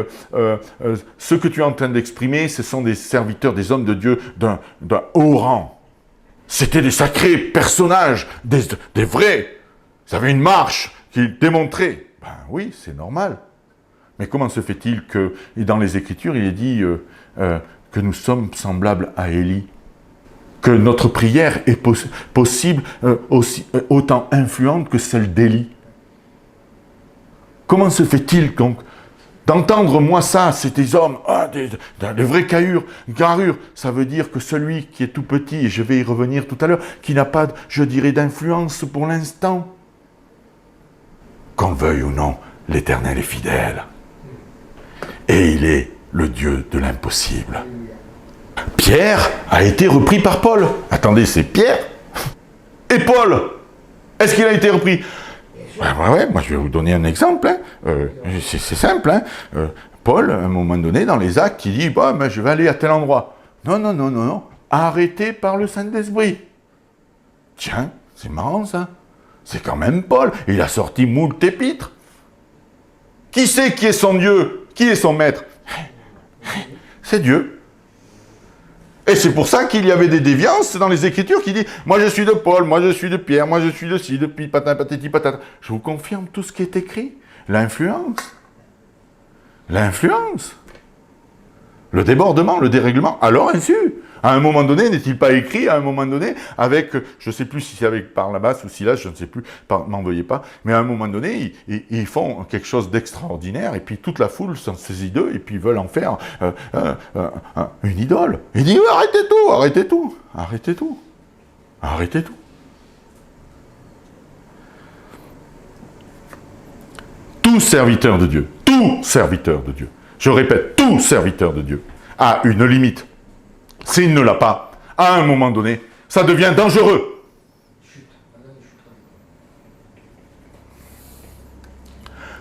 ce que tu es en train d'exprimer, ce sont des serviteurs, des hommes de Dieu d'un haut rang. C'était des sacrés personnages, des vrais. Ils avaient une marche qu'ils démontraient. Ben oui, c'est normal. Mais comment se fait-il que, et dans les Écritures, il est dit que nous sommes semblables à Élie, que notre prière est possible autant influente que celle d'Élie. Comment se fait-il donc d'entendre moi ça, c'est des hommes, des vrais carrures, ça veut dire que celui qui est tout petit, et je vais y revenir tout à l'heure, qui n'a pas, je dirais, d'influence pour l'instant, qu'on le veuille ou non, l'Éternel est fidèle. Et il est le Dieu de l'impossible. Pierre a été repris par Paul. Attendez, c'est Pierre et Paul. Est-ce qu'il a été repris? Ouais, moi je vais vous donner un exemple. C'est simple. Paul, à un moment donné, dans les Actes, il dit je vais aller à tel endroit. Non. Arrêté par le Saint-Esprit. Tiens, c'est marrant ça. C'est quand même Paul. Il a sorti moult épîtres. Qui sait qui est son Dieu? Qui est son maître? C'est Dieu. Et c'est pour ça qu'il y avait des déviances dans les Écritures qui disent « Moi je suis de Paul, moi je suis de Pierre, moi je suis de ci, de pi, patin, patati, patata. » Je vous confirme tout ce qui est écrit. L'influence. Le débordement, le dérèglement. Alors ainsi, à un moment donné, n'est-il pas écrit, à un moment donné, avec, je ne sais plus si c'est avec Barnabas ou Silas, je ne sais plus, m'en veuillez pas, mais à un moment donné, ils font quelque chose d'extraordinaire, et puis toute la foule s'en saisit d'eux, et puis ils veulent en faire une idole. Il dit, arrêtez tout. Tout serviteur de Dieu, je répète, tout serviteur de Dieu a une limite. S'il ne l'a pas, à un moment donné, ça devient dangereux.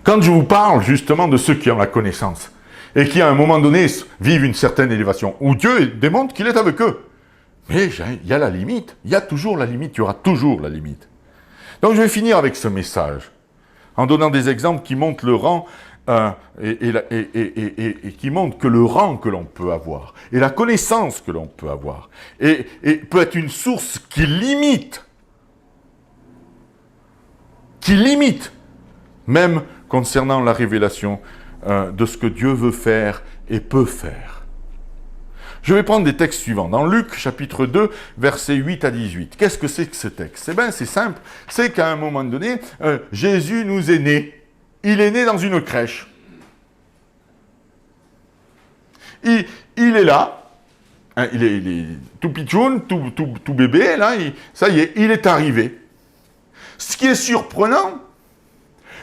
Quand je vous parle justement de ceux qui ont la connaissance et qui à un moment donné vivent une certaine élévation, où Dieu démontre qu'il est avec eux, mais il y a la limite, il y a toujours la limite, il y aura toujours la limite. Donc je vais finir avec ce message, en donnant des exemples qui montrent le rang et qui montre que le rang que l'on peut avoir, et la connaissance que l'on peut avoir, et peut être une source qui limite, même concernant la révélation de ce que Dieu veut faire et peut faire. Je vais prendre des textes suivants. Dans Luc, chapitre 2, versets 8 à 18. Qu'est-ce que c'est que ce texte? Eh bien, c'est simple. C'est qu'à un moment donné, Jésus nous est né. Il est né dans une crèche. Il est là. Hein, il est tout pitchoun, tout bébé. Là, ça y est, il est arrivé. Ce qui est surprenant,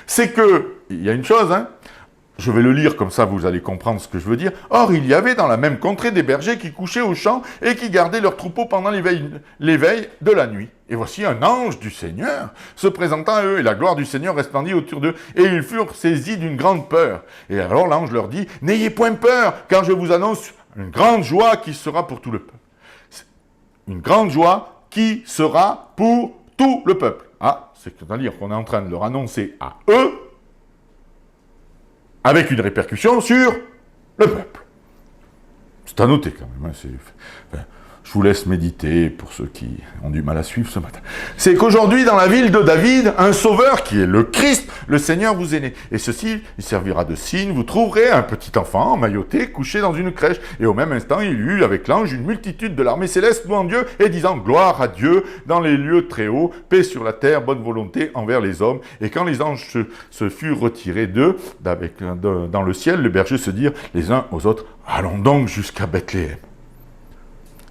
c'est que, il y a une chose, je vais le lire comme ça, vous allez comprendre ce que je veux dire. Or, il y avait dans la même contrée des bergers qui couchaient au champ et qui gardaient leurs troupeaux pendant l'éveil de la nuit. Et voici un ange du Seigneur se présentant à eux, et la gloire du Seigneur resplendit autour d'eux, et ils furent saisis d'une grande peur. Et alors l'ange leur dit, « N'ayez point peur, car je vous annonce une grande joie qui sera pour tout le peuple. » Une grande joie qui sera pour tout le peuple. Ah, c'est-à-dire qu'on est en train de leur annoncer à eux, avec une répercussion sur le peuple. C'est à noter quand même. Je vous laisse méditer pour ceux qui ont du mal à suivre ce matin. C'est qu'aujourd'hui, dans la ville de David, un sauveur qui est le Christ, le Seigneur vous est né. Et ceci, il servira de signe. Vous trouverez un petit enfant emmailloté, couché dans une crèche. Et au même instant, il y eut avec l'ange une multitude de l'armée céleste louant Dieu et disant gloire à Dieu dans les lieux très hauts, paix sur la terre, bonne volonté envers les hommes. Et quand les anges se furent retirés d'eux, dans le ciel, les bergers se dirent les uns aux autres, allons donc jusqu'à Bethléem.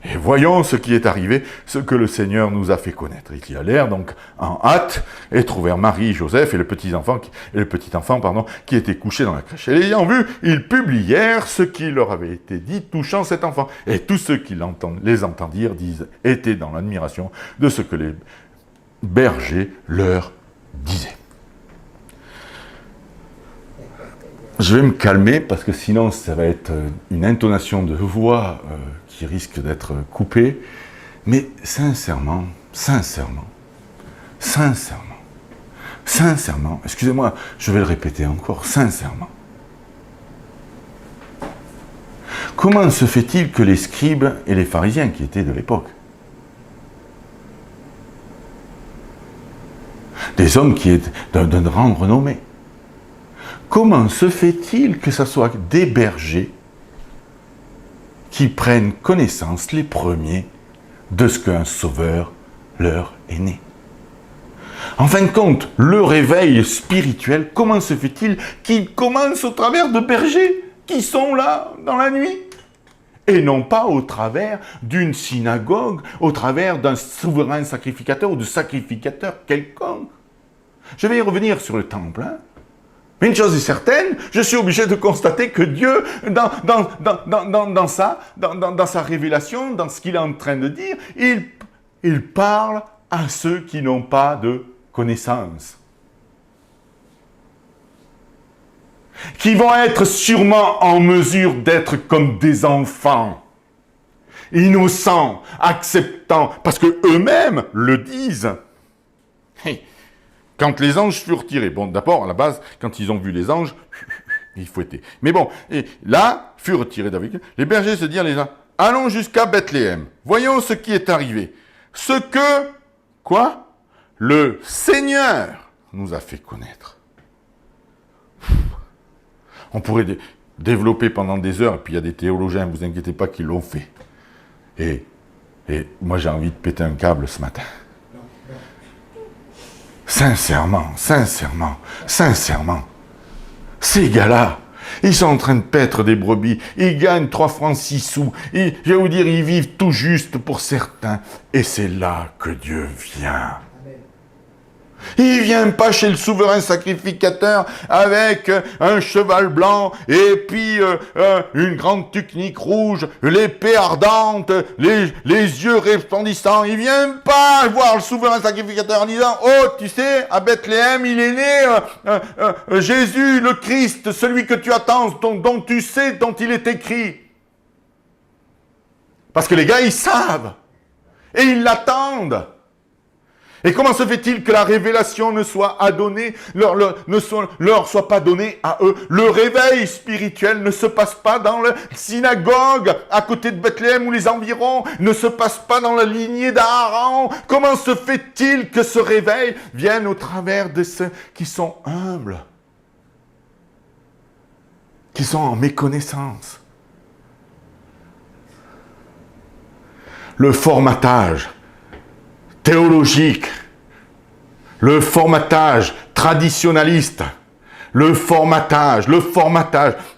Et voyons ce qui est arrivé, ce que le Seigneur nous a fait connaître. Ils y allèrent donc en hâte et trouvèrent Marie, Joseph et le petit enfant qui était couché dans la crèche. Et l'ayant vu, ils publièrent ce qui leur avait été dit touchant cet enfant. Et tous ceux qui les entendirent étaient dans l'admiration de ce que les bergers leur disaient. Je vais me calmer parce que sinon ça va être une intonation de voix qui risque d'être coupée. Mais sincèrement, excusez-moi, je vais le répéter encore, sincèrement. Comment se fait-il que les scribes et les pharisiens qui étaient de l'époque, des hommes qui étaient d'un rang renommé, comment se fait-il que ce soit des bergers qui prennent connaissance les premiers de ce qu'un sauveur leur est né? En fin de compte, le réveil spirituel, comment se fait-il qu'il commence au travers de bergers qui sont là dans la nuit? Et non pas au travers d'une synagogue, au travers d'un souverain sacrificateur ou de sacrificateur quelconque. Je vais y revenir sur le temple, Mais une chose est certaine, je suis obligé de constater que Dieu, dans sa révélation, dans ce qu'il est en train de dire, il parle à ceux qui n'ont pas de connaissance. Qui vont être sûrement en mesure d'être comme des enfants, innocents, acceptants, parce que eux-mêmes le disent. Hey. Quand les anges furent retirés, bon, d'abord, à la base, quand ils ont vu les anges, ils fouettaient. Mais bon, et là, furent retirés d'avec eux. Les bergers se dirent les uns, allons jusqu'à Bethléem, voyons ce qui est arrivé. Ce que, quoi? Le Seigneur nous a fait connaître. On pourrait développer pendant des heures, et puis il y a des théologiens, ne vous inquiétez pas, qui l'ont fait. Et moi, j'ai envie de péter un câble ce matin. Sincèrement, ces gars-là, ils sont en train de paître des brebis, ils gagnent 3 francs 6 sous, je vais vous dire, ils vivent tout juste pour certains, et c'est là que Dieu vient. Il ne vient pas chez le souverain sacrificateur avec un cheval blanc et puis une grande tunique rouge, l'épée ardente, les yeux resplendissants. Il ne vient pas voir le souverain sacrificateur en disant « Oh, tu sais, à Bethléem, il est né Jésus, le Christ, celui que tu attends, dont tu sais, dont il est écrit. » Parce que les gars, ils savent et ils l'attendent. Et comment se fait-il que la révélation ne soit leur soit pas donnée à eux? Le réveil spirituel ne se passe pas dans la synagogue à côté de Bethléem ou les environs, ne se passe pas dans la lignée d'Aaron. Comment se fait-il que ce réveil vienne au travers de ceux qui sont humbles, qui sont en méconnaissance? Le formatage théologique, le formatage traditionnaliste, le formatage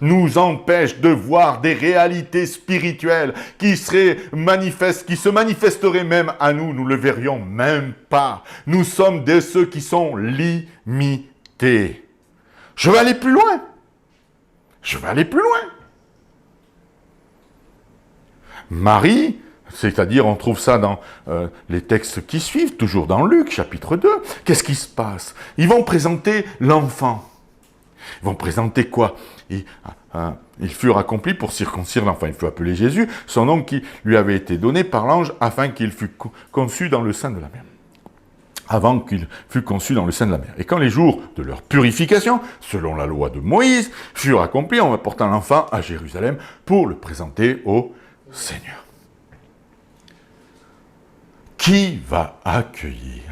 nous empêche de voir des réalités spirituelles qui se manifesteraient même à nous, nous ne le verrions même pas. Nous sommes de ceux qui sont limités. Je vais aller plus loin. Marie, c'est-à-dire, on trouve ça dans les textes qui suivent, toujours dans Luc, chapitre 2. Qu'est-ce qui se passe? Ils vont présenter l'enfant. Ils vont présenter quoi? Ils furent accomplis pour circoncire l'enfant. Il fut appelé Jésus, son nom qui lui avait été donné par l'ange, afin qu'il fût conçu dans le sein de la mère. Avant qu'il fût conçu dans le sein de la mère. Et quand les jours de leur purification, selon la loi de Moïse, furent accomplis, on apporta l'enfant à Jérusalem pour le présenter au Seigneur. Qui va accueillir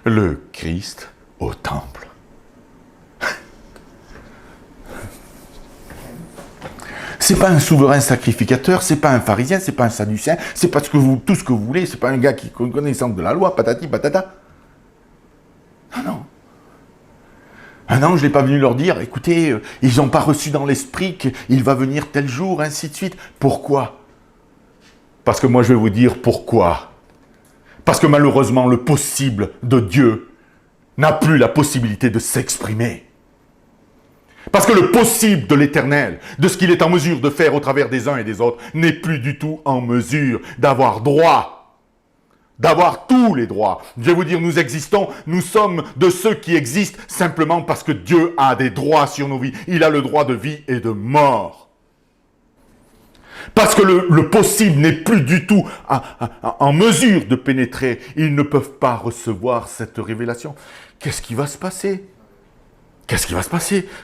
le Christ au temple? C'est pas un souverain sacrificateur, c'est pas un pharisien, c'est pas un sadducéen, c'est pas tout ce que vous voulez, c'est pas un gars qui connaît connaissance de la loi, patati patata. Non. Un ange n'est pas venu leur dire, écoutez, ils n'ont pas reçu dans l'esprit qu'il va venir tel jour, ainsi de suite. Pourquoi? Parce que moi je vais vous dire pourquoi. Parce que malheureusement, le possible de Dieu n'a plus la possibilité de s'exprimer. Parce que le possible de l'éternel, de ce qu'il est en mesure de faire au travers des uns et des autres, n'est plus du tout en mesure d'avoir droit, d'avoir tous les droits. Je vais vous dire, nous existons, nous sommes de ceux qui existent simplement parce que Dieu a des droits sur nos vies. Il a le droit de vie et de mort. Parce que le possible n'est plus du tout en mesure de pénétrer. Ils ne peuvent pas recevoir cette révélation. Qu'est-ce qui va se passer?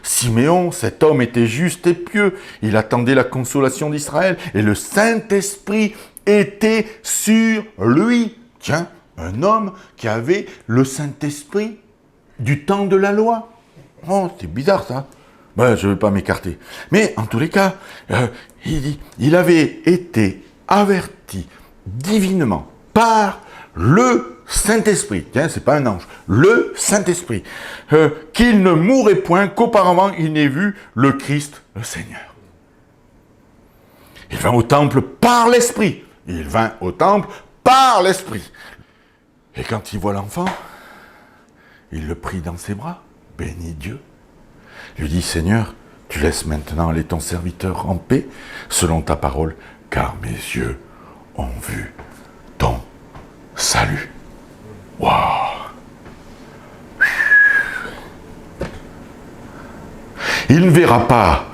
Siméon, cet homme était juste et pieux. Il attendait la consolation d'Israël. Et le Saint-Esprit était sur lui. Tiens, un homme qui avait le Saint-Esprit du temps de la loi. Oh, c'est bizarre ça. Ben, je ne vais pas m'écarter. Mais en tous les cas, il avait été averti divinement par le Saint-Esprit, tiens, c'est pas un ange, le Saint-Esprit, qu'il ne mourrait point qu'auparavant il n'ait vu le Christ, le Seigneur. Il vint au temple par l'Esprit. Et quand il voit l'enfant, il le prit dans ses bras, bénit Dieu. Il lui dit, Seigneur, tu laisses maintenant aller ton serviteur en paix, selon ta parole, car mes yeux ont vu ton salut. Waouh! Il ne verra pas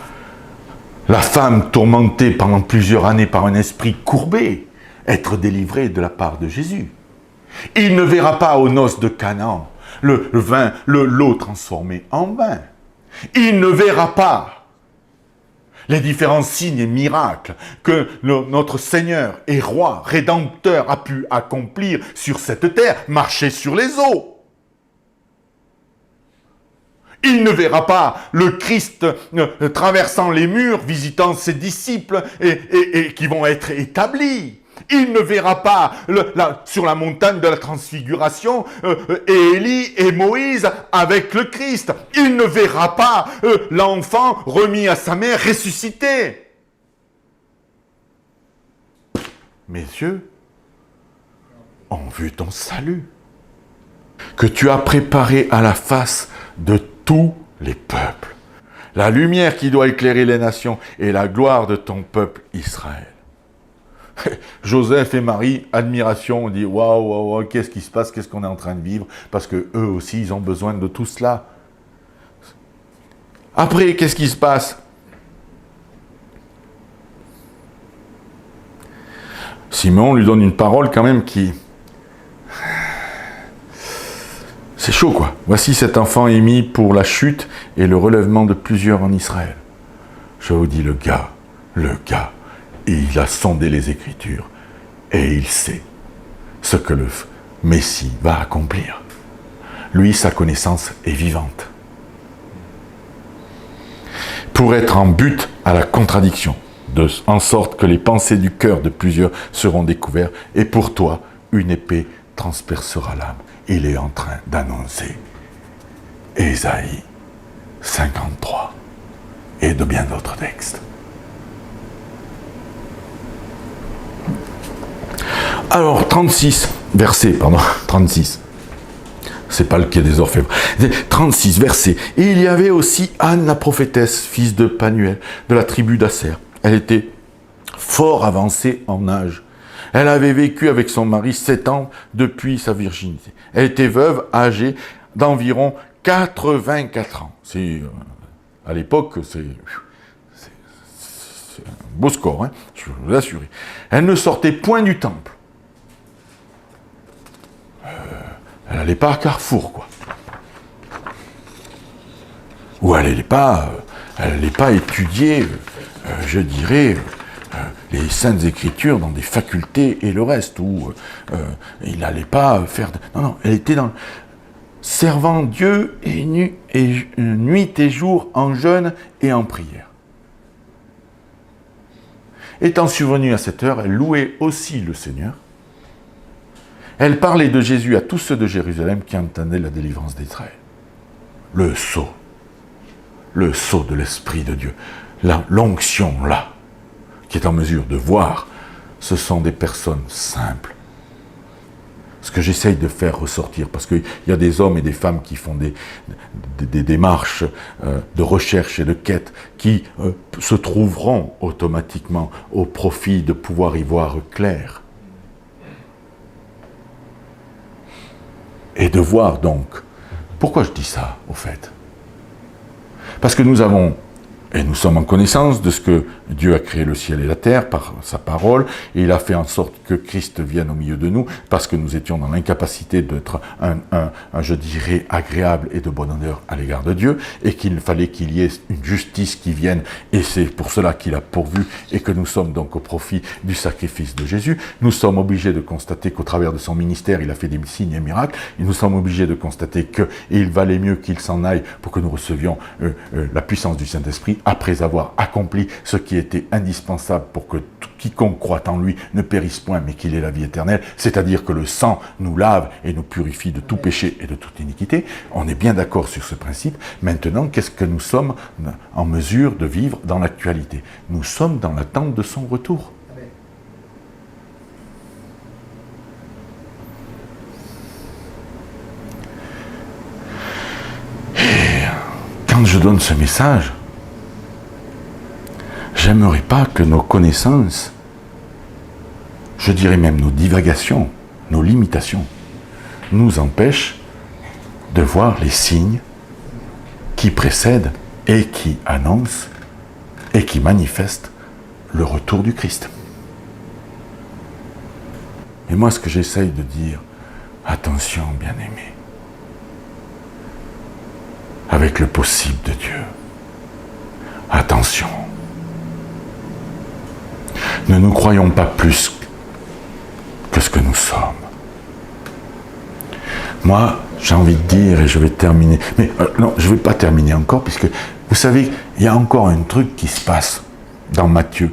la femme tourmentée pendant plusieurs années par un esprit courbé être délivrée de la part de Jésus. Il ne verra pas aux noces de Canaan l'eau transformée en vin. Il ne verra pas les différents signes et miracles que notre Seigneur et Roi, Rédempteur a pu accomplir sur cette terre, marcher sur les eaux. Il ne verra pas le Christ traversant les murs, visitant ses disciples et qui vont être établis. Il ne verra pas sur la montagne de la transfiguration Élie et Moïse avec le Christ. Il ne verra pas l'enfant remis à sa mère ressuscité. Mes yeux ont vu ton salut, que tu as préparé à la face de tous les peuples, la lumière qui doit éclairer les nations et la gloire de ton peuple Israël. Joseph et Marie, admiration, on dit waouh, waouh, waouh, qu'est-ce qui se passe, qu'est-ce qu'on est en train de vivre, parce que eux aussi, ils ont besoin de tout cela. Après, qu'est-ce qui se passe? Simon lui donne une parole quand même qui... C'est chaud, quoi. Voici cet enfant est mis pour la chute et le relèvement de plusieurs en Israël. Je vous dis, le gars, il a sondé les Écritures et il sait ce que le Messie va accomplir. Lui, sa connaissance est vivante. Pour être en but à la contradiction, en sorte que les pensées du cœur de plusieurs seront découvertes, et pour toi, une épée transpercera l'âme. Il est en train d'annoncer Ésaïe 53 et de bien d'autres textes. Alors, 36. C'est pas le quai des Orfèvres. 36 versets. Et il y avait aussi Anne la prophétesse, fils de Panuel, de la tribu d'Asser. Elle était fort avancée en âge. Elle avait vécu avec son mari 7 ans depuis sa virginité. Elle était veuve, âgée d'environ 84 ans. À l'époque, c'est un beau score, hein, je peux vous l'assurer. Elle ne sortait point du temple. Elle n'allait pas à Carrefour, quoi. Ou elle n'allait pas étudier, je dirais, les Saintes Écritures dans des facultés et le reste, où il n'allait pas faire... Non, elle était dans... servant Dieu nuit et jour en jeûne et en prière. Étant survenue à cette heure, elle louait aussi le Seigneur. Elle parlait de Jésus à tous ceux de Jérusalem qui entendaient la délivrance d'Israël. Le sceau de l'Esprit de Dieu, l'onction là, qui est en mesure de voir, ce sont des personnes simples. Ce que j'essaye de faire ressortir, parce qu'il y a des hommes et des femmes qui font des démarches de recherche et de quête qui se trouveront automatiquement au profit de pouvoir y voir clair. Et de voir donc, pourquoi je dis ça au fait? Parce que nous sommes en connaissance de ce que Dieu a créé le ciel et la terre par sa parole, et il a fait en sorte que Christ vienne au milieu de nous, parce que nous étions dans l'incapacité d'être je dirais, agréable et de bon honneur à l'égard de Dieu, et qu'il fallait qu'il y ait une justice qui vienne, et c'est pour cela qu'il a pourvu, et que nous sommes donc au profit du sacrifice de Jésus. Nous sommes obligés de constater qu'au travers de son ministère, il a fait des signes et miracles, et nous sommes obligés de constater qu'il valait mieux qu'il s'en aille pour que nous recevions la puissance du Saint-Esprit, après avoir accompli ce qui était indispensable pour que quiconque croit en lui ne périsse point, mais qu'il ait la vie éternelle, c'est-à-dire que le sang nous lave et nous purifie de tout péché et de toute iniquité. On est bien d'accord sur ce principe. Maintenant, qu'est-ce que nous sommes en mesure de vivre dans l'actualité? Nous sommes dans l'attente de son retour. quand je donne ce message, j'aimerais pas que nos connaissances, je dirais même nos divagations, nos limitations, nous empêchent de voir les signes qui précèdent et qui annoncent et qui manifestent le retour du Christ. Et moi, ce que j'essaye de dire, attention, bien-aimés, avec le possible de Dieu. Attention. Ne nous croyons pas plus que ce que nous sommes. Moi, j'ai envie de dire, et je vais terminer, mais non, je ne vais pas terminer encore, puisque, vous savez, il y a encore un truc qui se passe dans Matthieu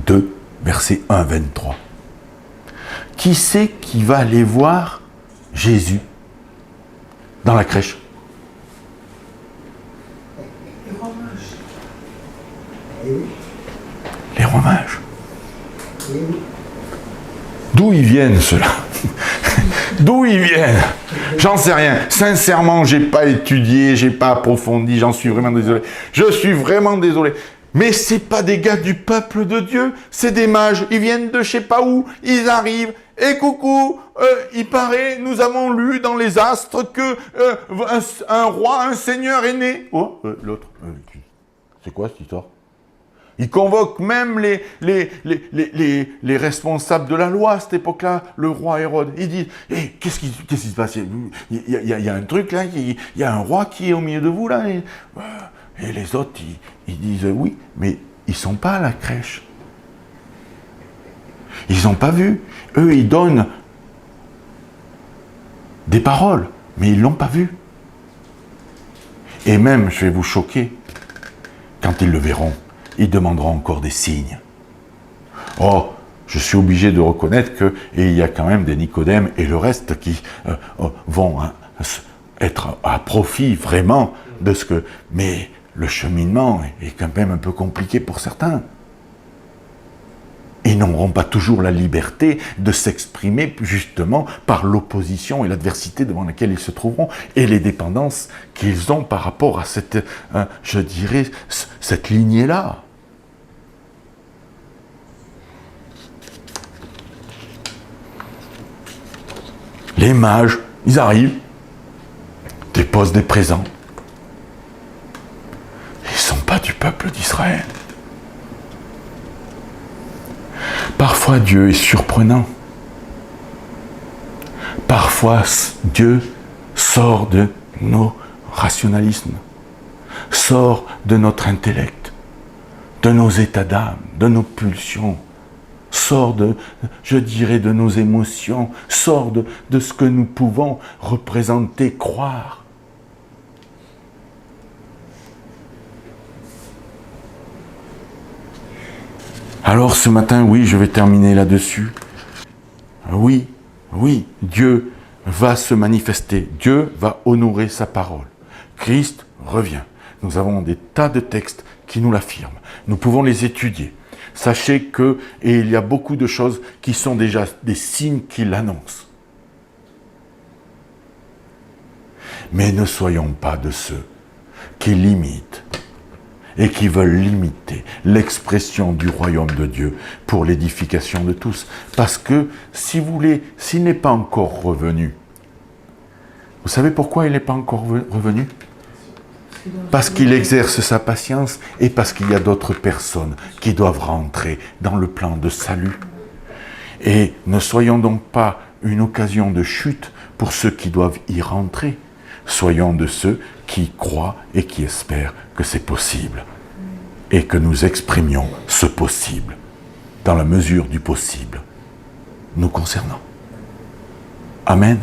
2, verset 1, 23. Qui c'est qui va aller voir Jésus dans la crèche? Les rois mages. D'où ils viennent, ceux-là? D'où ils viennent? J'en sais rien. Sincèrement, j'ai pas étudié, j'ai pas approfondi, j'en suis vraiment désolé. Je suis vraiment désolé. Mais c'est pas des gars du peuple de Dieu, c'est des mages. Ils viennent de je sais pas où, ils arrivent. Et coucou, il paraît, nous avons lu dans les astres que un roi, un seigneur est né. Oh, l'autre. C'est quoi cette histoire? Il convoque même les responsables de la loi à cette époque-là, le roi Hérode. Il dit, hey, qu'est-ce qui se passe? Il y a un truc là, il y a un roi qui est au milieu de vous là. Et les autres, ils disent, oui, mais ils ne sont pas à la crèche. Ils n'ont pas vu. Eux, ils donnent des paroles, mais ils ne l'ont pas vu. Et même, je vais vous choquer, quand ils le verront, ils demanderont encore des signes. Oh, je suis obligé de reconnaître qu'il y a quand même des Nicodèmes et le reste qui vont être à profit vraiment de ce que... Mais le cheminement est quand même un peu compliqué pour certains. Ils n'auront pas toujours la liberté de s'exprimer justement par l'opposition et l'adversité devant laquelle ils se trouveront et les dépendances qu'ils ont par rapport à cette, je dirais, cette lignée-là. Les mages, ils arrivent, déposent des présents. Ils ne sont pas du peuple d'Israël. Parfois, Dieu est surprenant. Parfois, Dieu sort de nos rationalismes, sort de notre intellect, de nos états d'âme, de nos pulsions, sort de, je dirais, de nos émotions, sort de ce que nous pouvons représenter, croire. Alors ce matin, oui, je vais terminer là-dessus. Oui, Dieu va se manifester. Dieu va honorer sa parole. Christ revient. Nous avons des tas de textes qui nous l'affirment. Nous pouvons les étudier. Sachez que, et il y a beaucoup de choses qui sont déjà des signes qui l'annoncent. Mais ne soyons pas de ceux qui limitent et qui veulent limiter l'expression du royaume de Dieu pour l'édification de tous. Parce que, si vous voulez, s'il n'est pas encore revenu, vous savez pourquoi il n'est pas encore revenu? Parce qu'il exerce sa patience et parce qu'il y a d'autres personnes qui doivent rentrer dans le plan de salut. Et ne soyons donc pas une occasion de chute pour ceux qui doivent y rentrer. Soyons de ceux qui croient et qui espèrent que c'est possible. Et que nous exprimions ce possible, dans la mesure du possible, nous concernant. Amen.